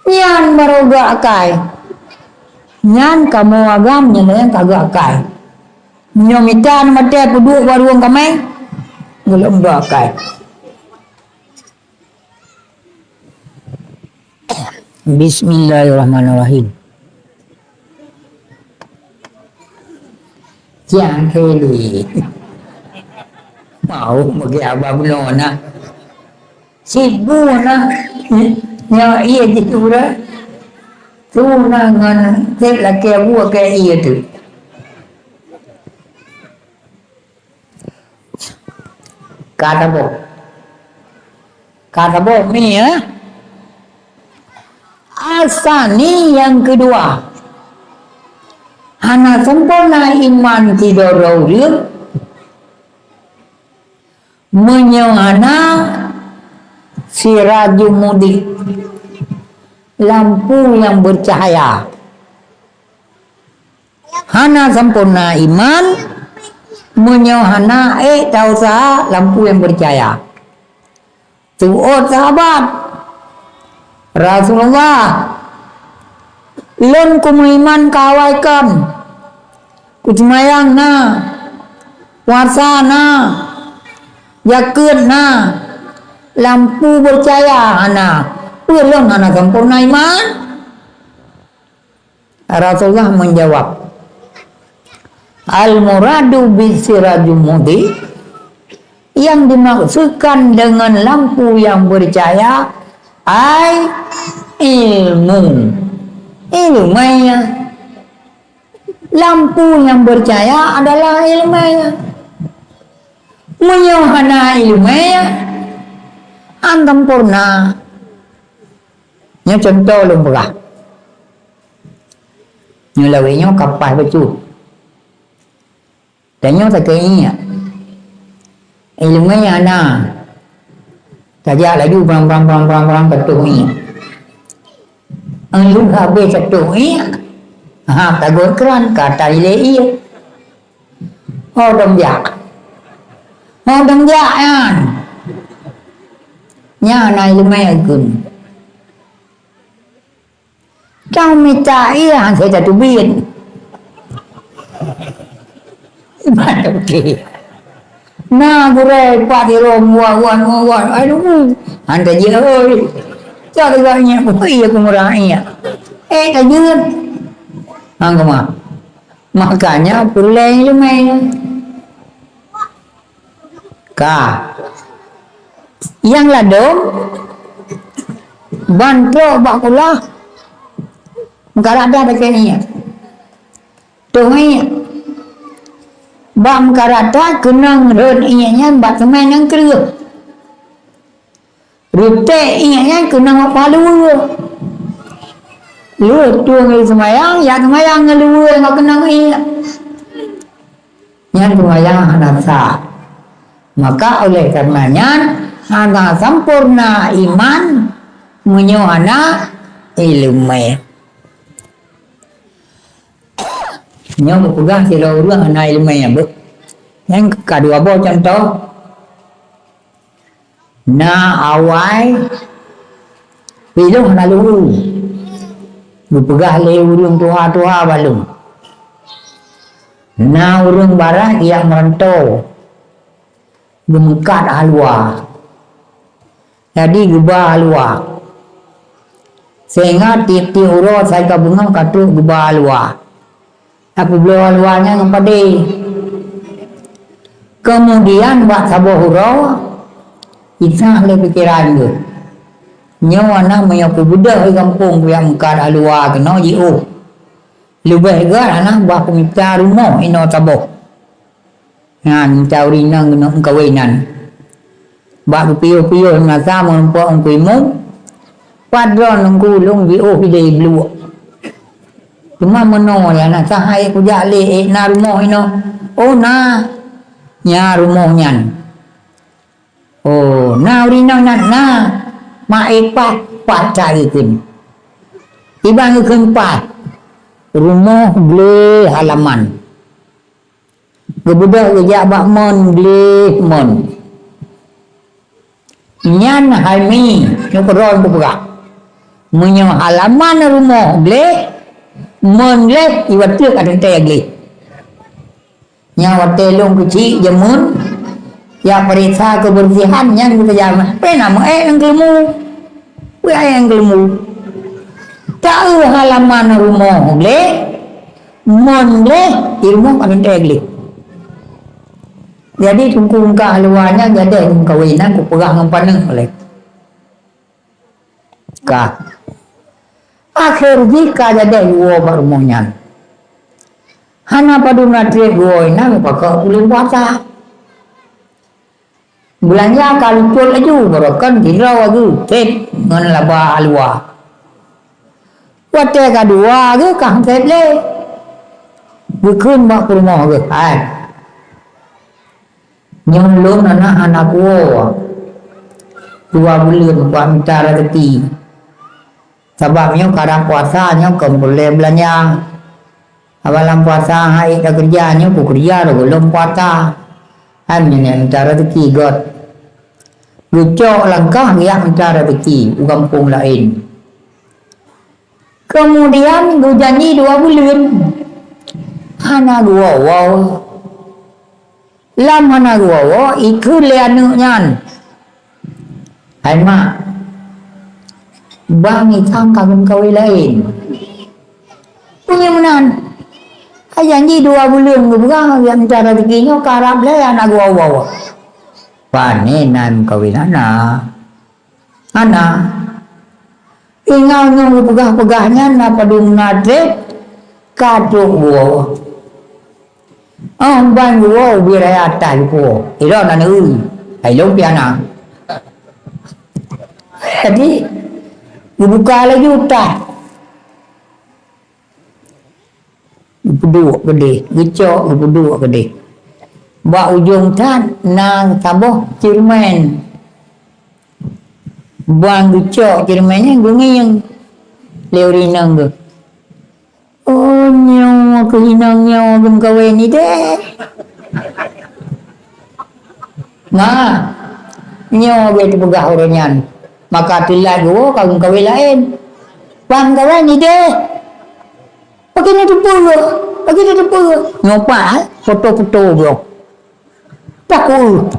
Nyan baroga akai. Nyan kamu agam nyan kagak akai. Nyomitan mate peduk baruang kamai. Belum doa akai. Bismillahirrahmanirrahim. Jangan keli. Mau bagi abah belum nak. Sibuk nak. Ya iya gitu dah. Tu nangan tep la ke bua ke iya tu. Kata bo ni ya. Asani yang kedua. Hana sempurna iman tidak raudil. Menyohana sirajul mudi. Lampu yang bercahaya. Hana sempurna iman. Menyohana tahu sah lampu yang bercahaya. Tuot sahabat Rasulullah lon kumiman kawaikan kucmayang na puasa na yakut na lampu bercahaya ana belum anak sempurna iman. Rasulullah menjawab, al-muradu bisirajul mudi, yang dimaksudkan dengan lampu yang bercahaya ai ilmunya. Lampu yang bercahaya adalah ilmunya. Menyohana ilmunya antam purna. Nya contoh lumrah. Như là với nhau cặp bài với chủ. Để nhau ta kê nhỉ. ilmunya na tajak laju perang ketuk ni lu habis ketuk ni tagot keran kata ilai dom jak kan nya na ilmai agun kau minta saya tak tubin mana okey na gure pati rom wan aduh anda je oi cak agaknya iya kumurahnya tajud angkama makanya pulai lumai ka yang ladom bantu bakulah enggak ada kayaknya tuh bam karata kenang ron ianya bat main yang kerja rute ianya kenang apa lu tuang semayang ya semayang lu enggak kenang iya yang semayang ada sah maka oleh karenanya hana sempurna iman menyohana ilmu nyo pegang sila urang ana ilmu yang yang kedua bo contoh na awai pilu na lu pegah le urang tua balung na urang barat yang merantau gemengkat halwa jadi gubah halwa sehingga tiap urut saya kabungan katuk gubah halwa apabila luarnya kepada kemudian buat sabuh hurau isah le pikiran tu nyawa nak menyaku budak di kampung yang mengkar luar kena jiu lebih gak anak buat pemita rumah ino sabuh ngan cari nang kena kawinan buat piu-piu ngasa mempuak ungkuimu padron ungkulung jiu pilih belu cuma meno ya nak sahai ku jale na rumah ino na nya rumah nyan na urina na maepat cari kun ibang keempat rumah ble halaman gebudak gejak bak mon ble mon nyan halmi nyukron ku pegah menyo halaman rumah ble monlek iwatuk ada tegli nyawa telung kecil jemun ya periksa kebersihan yang kita jaman nama yang kelemu yang kelemu tahu halaman rumah le monlek ilmu ada tegli jadi tunggu ka luarnya jadi kawinan ku pegang ngampaneng oleh ka akhir jika jadi gua berumurnya hana paduna trik gua ini pakai bulan puasa bulannya kalau pun laju berakan dirau lagi trik dengan laba alwa waktu kedua ke kang trik le bukan mak rumah ke nyelum anak gua 2 bulan gua minta rezeki sebabnya kadang puasanya ke boleh belanja awalan puasa hai dah kerjanya ku kerja dah belum puasa hanya yang minta rezeki got lucok langkah dia minta rezeki kampung lain kemudian gue janji 2 bulan hana gua wow lam hana gua wow ikut lianuknya hai mak bang itang kagum kawin lain punya menan janji 2 bulan bukan yang cara rezekinya karab lah anak gua panenan kawin anak ingatnya pegah-pegahnya na padung nadret kaduk gua bang gua biar atas gua itu anak ai long piana jadi dibuka lagi utah Dua gede, gecok dua gede. ba ujung tan nang taboh cermen buang gucok cermennya gunging leurinang ge oh nyawa kehinang nyawa gem kawe ni deh nah nyawa betu pegah oranyan maka tilah go kagum kawe lain pan kawe ni deh pakai ni puluh nyopa foto-foto bro takut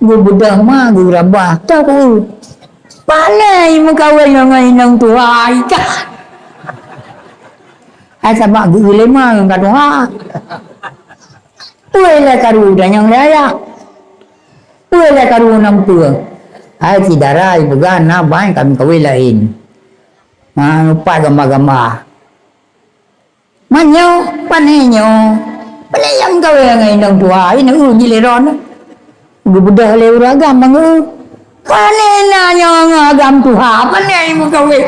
gue bedah mah gue rabah takut palai mengkawin dengan inang tua ikan ay sabak gue lema yang kata ha uela karu dan yang layak uela karu nam tua ay si darai bukan na baik kami kawin lain lupa gambar-gambar manyo panenyo yang kawin dengan inang tua ini jileron gue bedah lewat agam bang panena yang agam tuha panai mu kawin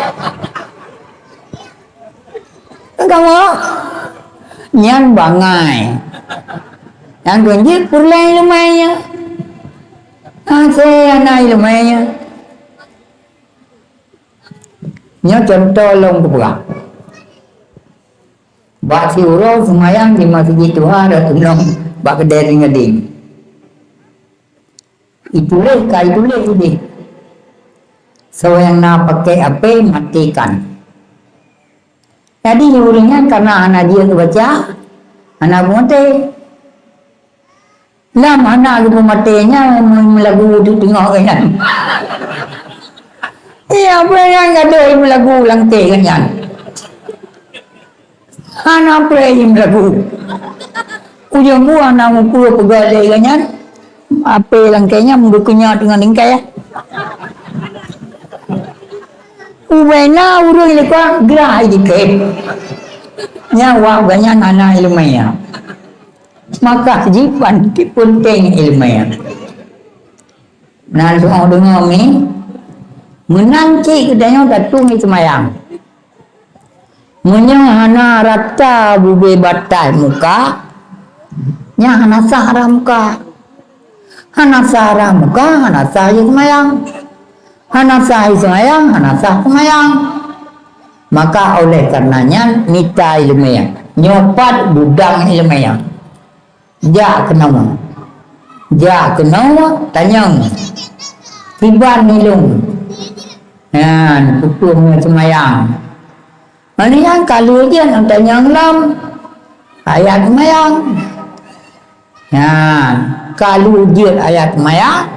kamu nyan bangai yang tunjuk pulai lumayan saya anai lumayan nyo contoh long kebuka bak siuro semayang di masjid Tuhan ada tulung bak kedai ngeding itulah ini so yang nak pakai apa matikan jadi uringnya karena anak dia baca anak mati lam anak itu matinya lagu itu tengok kan iya apa yang ada lagu ulang kan anak playing lagu ujung gua anak mukul pegadai kan apa langkainya mendukungnya dengan lingkai ya ubena urung ini kok gerai dikit nyawa banyak anak ilmiah maka jipan penting ilmiah nah soal dengar ni menanci kedanya datung itu mayang munya hana rata bube batai muka nya hana sahara muka hana sahara muka hana sahaya semayang hana sahaya semayang hana sah semayang maka oleh karenanya nita ilmiah nyopat budang ilmiah ja kenapa tanyang tiban nilung dan kukuhnya semayang mana yang kalau dia nak tanyang lam ayat semayang kalau dia ayat semayang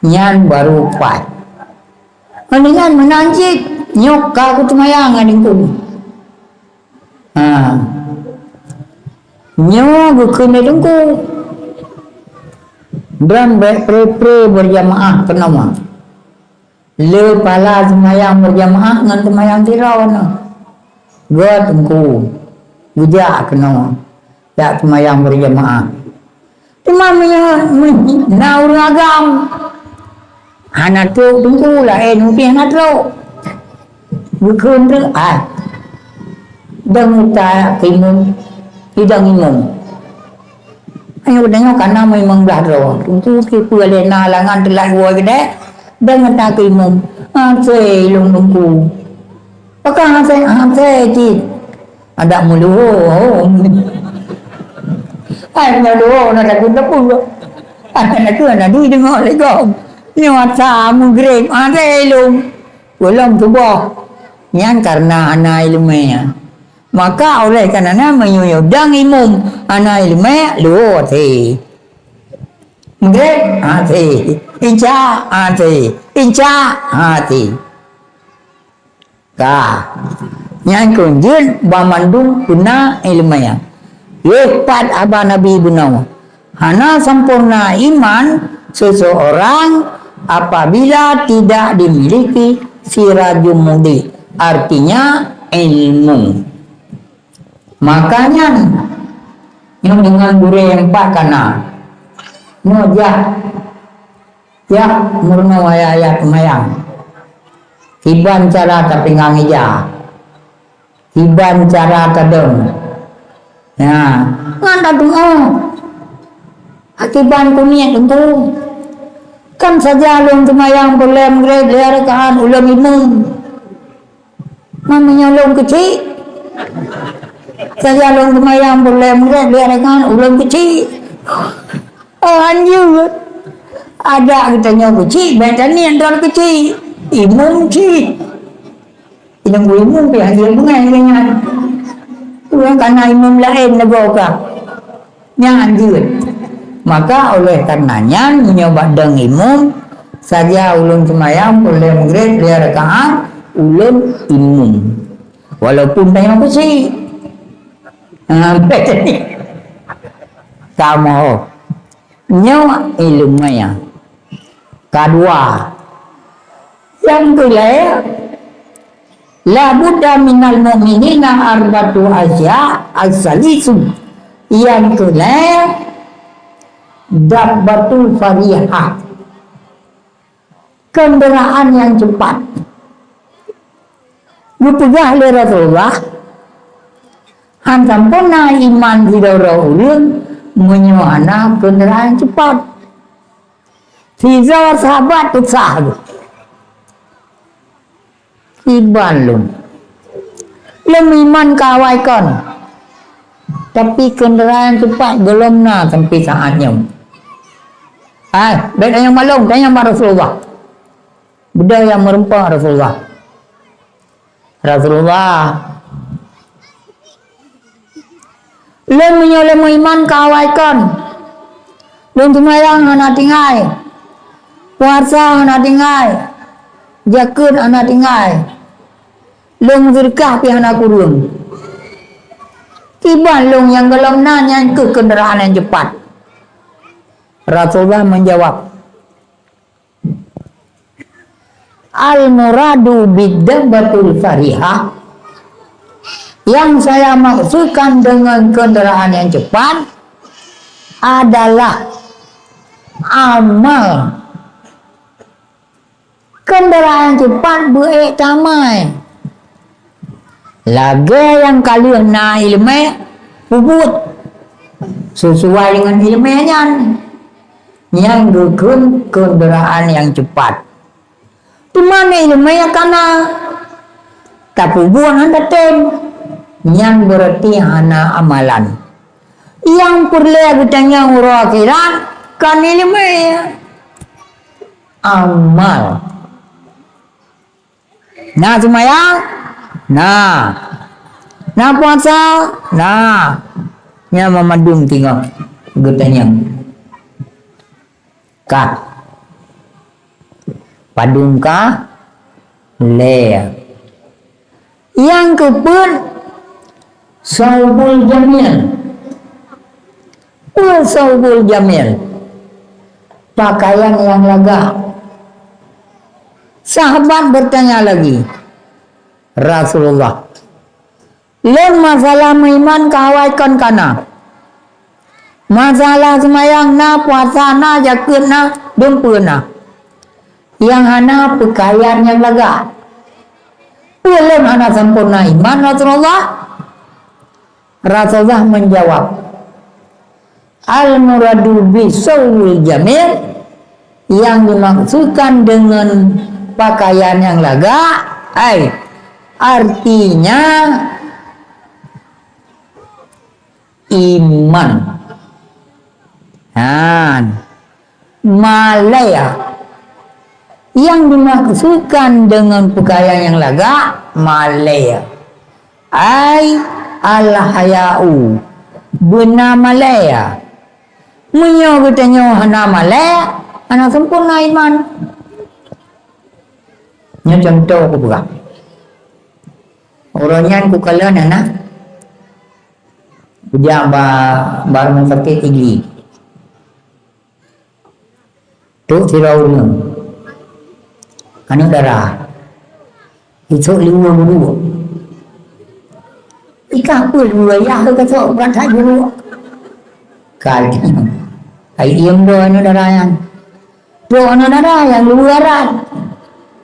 nyan baru kuat mana yang menanjik nyok kau semayang adingku nyok kena dengku dan pre berjamaah kenapa le pala semayang berjamaah dengan semayang tirau gua tengku gujak kenapa tak semayang berjamaah cuma naur agam anak tu tengku lah nuti anak tu bukan tu dan tak kimun tidak imum ayo dengar karena memang dah roh tentu kipu lena langan telah gua gede dengan tak imum saya lungku pakai saya di ada mulu nak aku tak pun anak ni dengar lagi nyata mugrib saya lung belum tubuh yang karena anak ilmiah maka oleh karena menyuyudang imum anak ilmiah lu ti mugrib ti inca ti yang kunjun bamandung guna ilmiah lepat abah Nabi Bunawa hana sempurna iman seseorang apabila tidak dimiliki sirajul mudi artinya ilmu makanya yang dengan guru yang empat kana ya murno ayat mayang tiban cara tapi ngangija tiban cara tadong nganda doa Akiban niat tentu kan saja ulun semayang boleh mengerai rakaat ulun imam namanya ulun kecil saja ulun semayang boleh mengerai rakaat ulun kecil anjir ada katanya kecil baca ni yang terlalu kecil imam kecil yang imam pihak dia bunga dengan karena imam lain negara yang anjir. Maka oleh karenanya menyobat deng imam saja ulun semayang boleh mengerai 2 rakaat ulun imam walaupun tanya kecil kamu nyawa ilmunya kedua yang kedua la budda minal mu'minina arbatu asya as-salisu yang kedua dabbatul farihah kendaraan yang cepat dipegah oleh Rasulullah hantam pernah iman hidara ulun menyuana kendaraan cepat tiga sahabat usah iban lum iman kawaikan tapi kendaraan cepat belum na sampai saatnya. Baik yang malum tanya Rasulullah. Benda yang merempah Rasulullah. Lem menyolem iman kawaikan. Lem semayang anak tinggai. Puasa anak tinggai. Jakun anak tinggai. Lem sedekah pi anak kurung. Tiba long yang gelom nanya ke kendaraan yang cepat. Rasulullah menjawab, al-muradu bid-dabbatul farihah, yang saya maksudkan dengan kendaraan yang cepat adalah amal kendaraan cepat buat tamai lagi yang kalian na ilmu bubut sesuai dengan ilmunya yang dukun kendaraan yang cepat di mana ilmunya karena tapi buang anda tem yang berarti hana amalan yang perlu bertanya urut akhirat kan ilmunya amal nah semayang nah puasa nya memadum tinggal getanya ka padungka le yang kepun saubul jamil pakaian yang lega. Sahabat bertanya lagi Rasulullah, lain masalah iman kawaikan kana masalah semayang na puasa na jakun na dumpuna yang hana pakaian yang lega belum hana sempurna iman Rasulullah menjawab al-muradu bisawul jamil yang dimaksudkan dengan pakaian yang lega artinya iman malaya yang dimaksudkan dengan pakaian yang lega malaya al-haya'u bena malaya munyo katanya hana malaya hana sempurna iman nya contoh aku buka orangnya ku kala nana ujar baru sakit tinggi tu tirau anu darah itu liwa dulu ika apa dua ya ke kata berantah dulu kali ai diem do anu darah yang luaran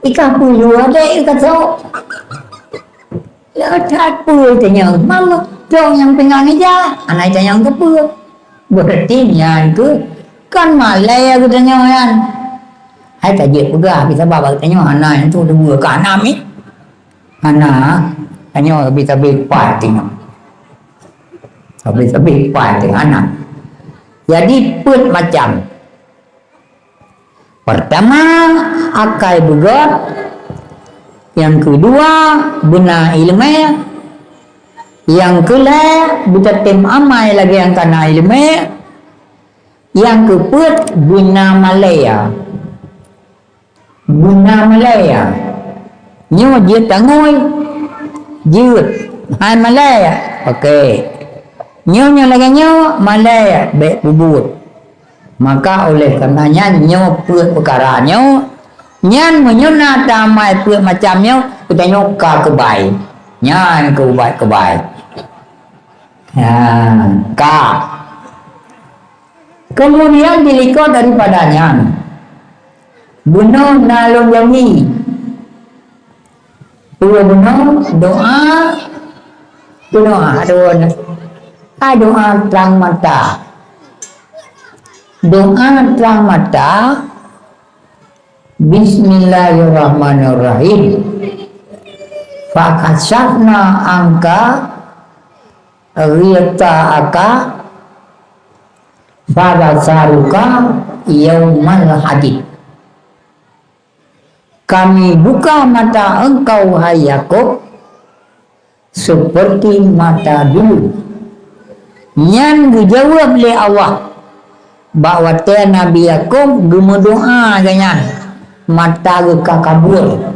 ika apa dua deh kata letak pun tanya mama dong yang pengang aja anak yang kepul berarti yang ke kan malai aku tanya kan. Hai tak je pegah bisa bawa tanya anak itu dua ke anak ni. Anak tanya bisa bepat tengok. Bisa bepat tengok anak. Jadi put macam. Pertama akal begot. Yang kedua benar ilmu. Yang kedua buta tem amai lagi yang kena ilmu. Yang keempat guna Malaya. Guna Malaya. Nyo dia tangoi. Jut. Hai Malaya. Okey. Nyo lagi nyo Malaya baik bubut. Maka oleh karenanya nyo put perkara nyo. Nyan menyuna tamai put macam nyo. Kita nyo ka kebai. Nyan kebai. Ya, ka. Kemudian dilikot daripadanya bunuh nalung yami bunuh doa doa terang mata Bismillahirrahmanirrahim fakashafna angka riyata aka pada saruka yaumal hadid. Kami buka mata engkau hai Yakub seperti mata dulu. Yang dijawab oleh Allah bahwa Nabi Yakub gemedoa ganyan mata ke kabur.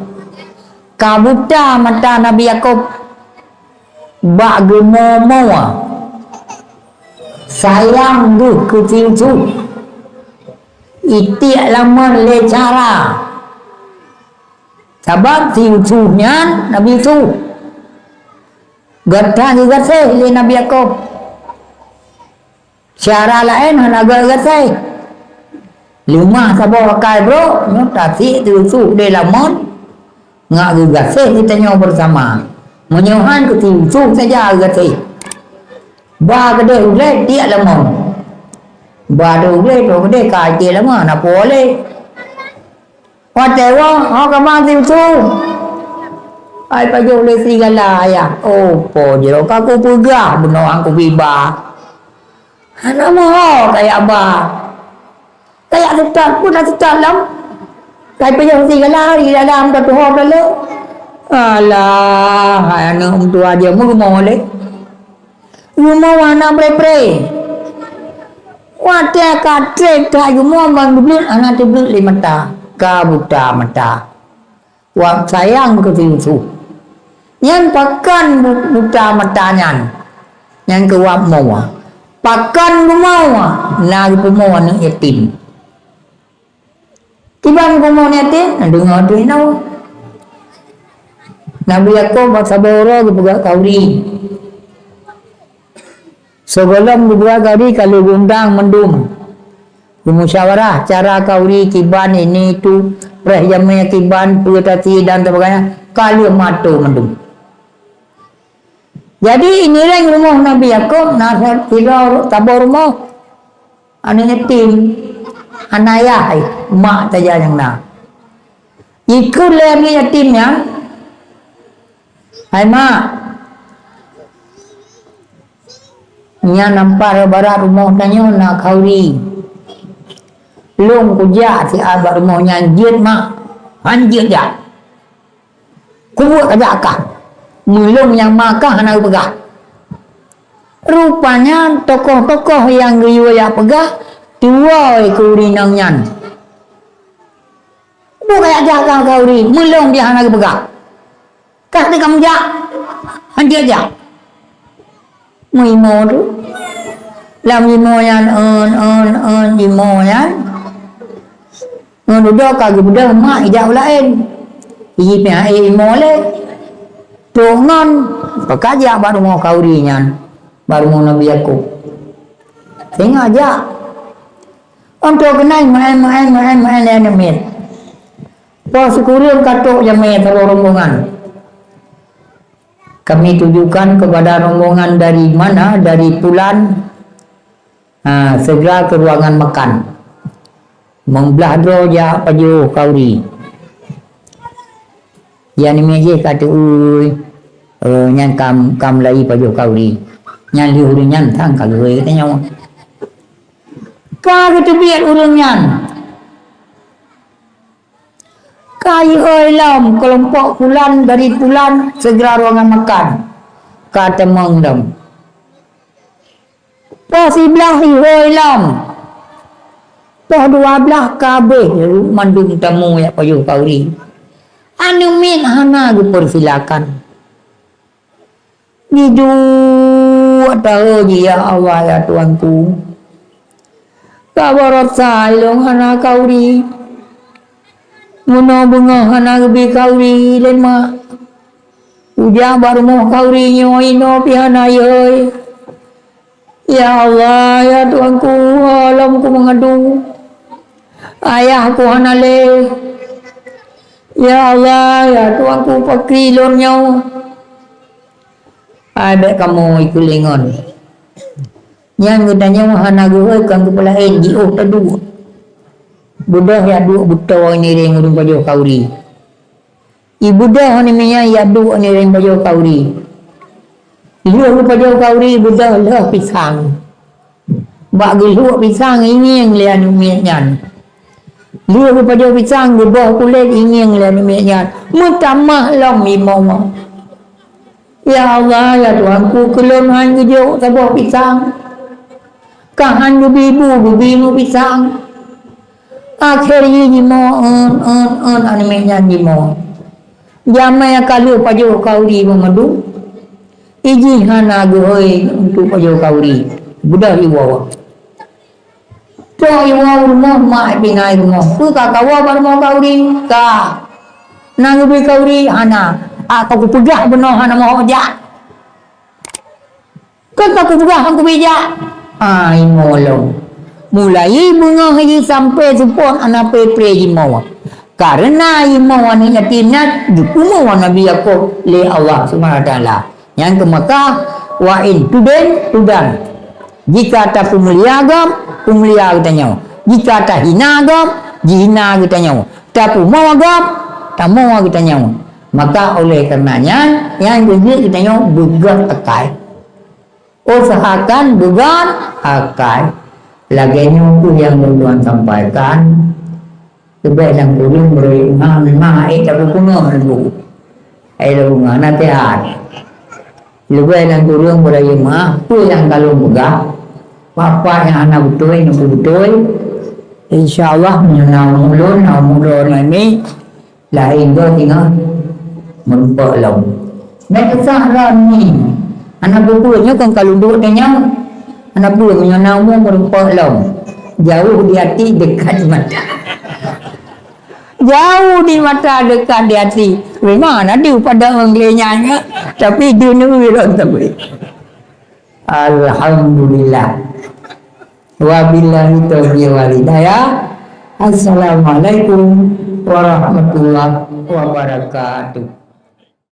Kabuta mata Nabi Yakub bak gemomo. Sayang tu kecil tu itiak lama le cara sebab tiunya Nabi tu gata juga se le Nabi Yakub cara lain hanaga gata lima sabo kai bro nyata si tu de lamon ngak juga se kita nyo bersama menyohan ke tu saja gata ba gede ule dia lemon ba do ule to gede ka je lama na pole wa te wo ho ka ma ti tu ai pa yo le sigala ya oh po je ro ka ku puga beno ang ku biba ana mo kayak ba kayak tetap pun tetap lam kai pa yo sigala di dalam tu ho le alah ana tua dia mu mo le rumah wana pre wate ka trek ta rumah bang dublit anak dublit lima ta ka buta mata wa sayang ke itu yang pakan buta matanya yang ke wap mau pakan rumah na rumah nang yatim tibang rumah yatim dengar tu no Nabi Yakub saboro buka kauri sebelum dua kali kalau undang mendung musyawarah cara kauri kiban ini itu prehjamnya kiban pugatati dan sebagainya kalau matu mendung jadi inilah rumah Nabi Yakub nasab tidak tabur rumah anak yatim anak ayah mak saja yang nak ikut lagi yatimnya hai mak nya nampak barat rumah tanya nak kauri long kuja si abah rumahnya anjir mak anjir ja kuat aja kah mulung yang makah nak pegah rupanya tokoh-tokoh yang riwayat pegah dua kauri nang nyan bukan aja kah kauri mulung dia nak pegah kah dia kamu ja anjir ja mimo tu làm mimo yan mimo yan duduk kagak budak mak ijau lain ipnya mimo le tongon pekaja baru mau kaurinya baru mau Nabi Yakub tengok aja untuk kenai main enemin pos kurir katok jamai terlalu rombongan kami tujukan kepada rombongan dari mana? Dari Pulan. Segera ke ruangan makan. Membelah droja paju kauri. Yang ni je kata nyan kam lai paju kauri. Nyan liu nyan thang kagoi katanya. Ka kita biar urang nyan. Kai lam kelompok pulan dari pulan segera ruangan makan. Kata mengdam. Pasi belah lam. Toh 12 kabeh mandung tamu ya payuh kauri. Anu min hana gu persilakan. Nidu tahu ya Allah ya Tuanku. Kabarat salong hana kauri. Ngono bunga hana gebi kauri len ma. Ujang baru mau kauri nyoino pihana yoy. Ya Allah ya Tuanku, alamku mengadu. Ayahku hanale. Ya Allah ya Tuanku pakilornya. Ada kamu ikulingon. Yang gudanya hana gue kan kepala NGO tadu. Budah ya du buta ni ring urung baju kauri. Ibu dah ni minya ya du ni ring baju kauri. Lu baju kauri budah lah pisang. Bagi lu pisang ini yang lian umian. Lu baju pisang di bawah kulit ini yang lian umian. Mutamah lam imam. Ya Allah ya Tuhanku kelemahan gejok tabah pisang. Kahan bibu pisang. Akhirnya jimo animenya jimo. Jamai kalau paju kauri memadu. Iji hana gohoi untuk paju kauri. Budak iwawa. Tuh iwawa rumah mak pinai rumah. Tu kakawa baru mau kauri ka. Nangubi kauri hana. Aku pegah benar hana mau jak. Kan aku pegah aku bijak. Imolong. Mulai bunga haji sampai support anak pepre jimawa. Karena imawa ni yatimnya dukumawa Nabi Yaakob le Allah Subhanahu wa taala. Yang ke Mekah wa in tudan. Jika tak pemulia kita nyawa. Jika tak hina kita nyawa. Tak mau tak mau kita nyawa. Maka oleh karenanya yang jadi kita nyawa bukan akai. Usahakan bukan akai. Laganya itu yang Tuhan sampaikan. Sebaiknya kurung memang tapi punga menunggu. Bunga nanti hari. Lebih yang kurung berayamah tu yang kalau megah. Bapa yang anak betul. InsyaAllah mulun ini lain dia tinggal merupakan long. Mereka sahran ni. Anak berpunya kan kalau duduk dengan anak berpunya nama merupakan long. Jauh di hati, dekat di mata. Jauh di mata, dekat di hati. Memang ada pada menglenya, tapi dunia wiron tapi. Alhamdulillah. Wabillahi taufiq wal hidayah. Assalamualaikum warahmatullahi wabarakatuh.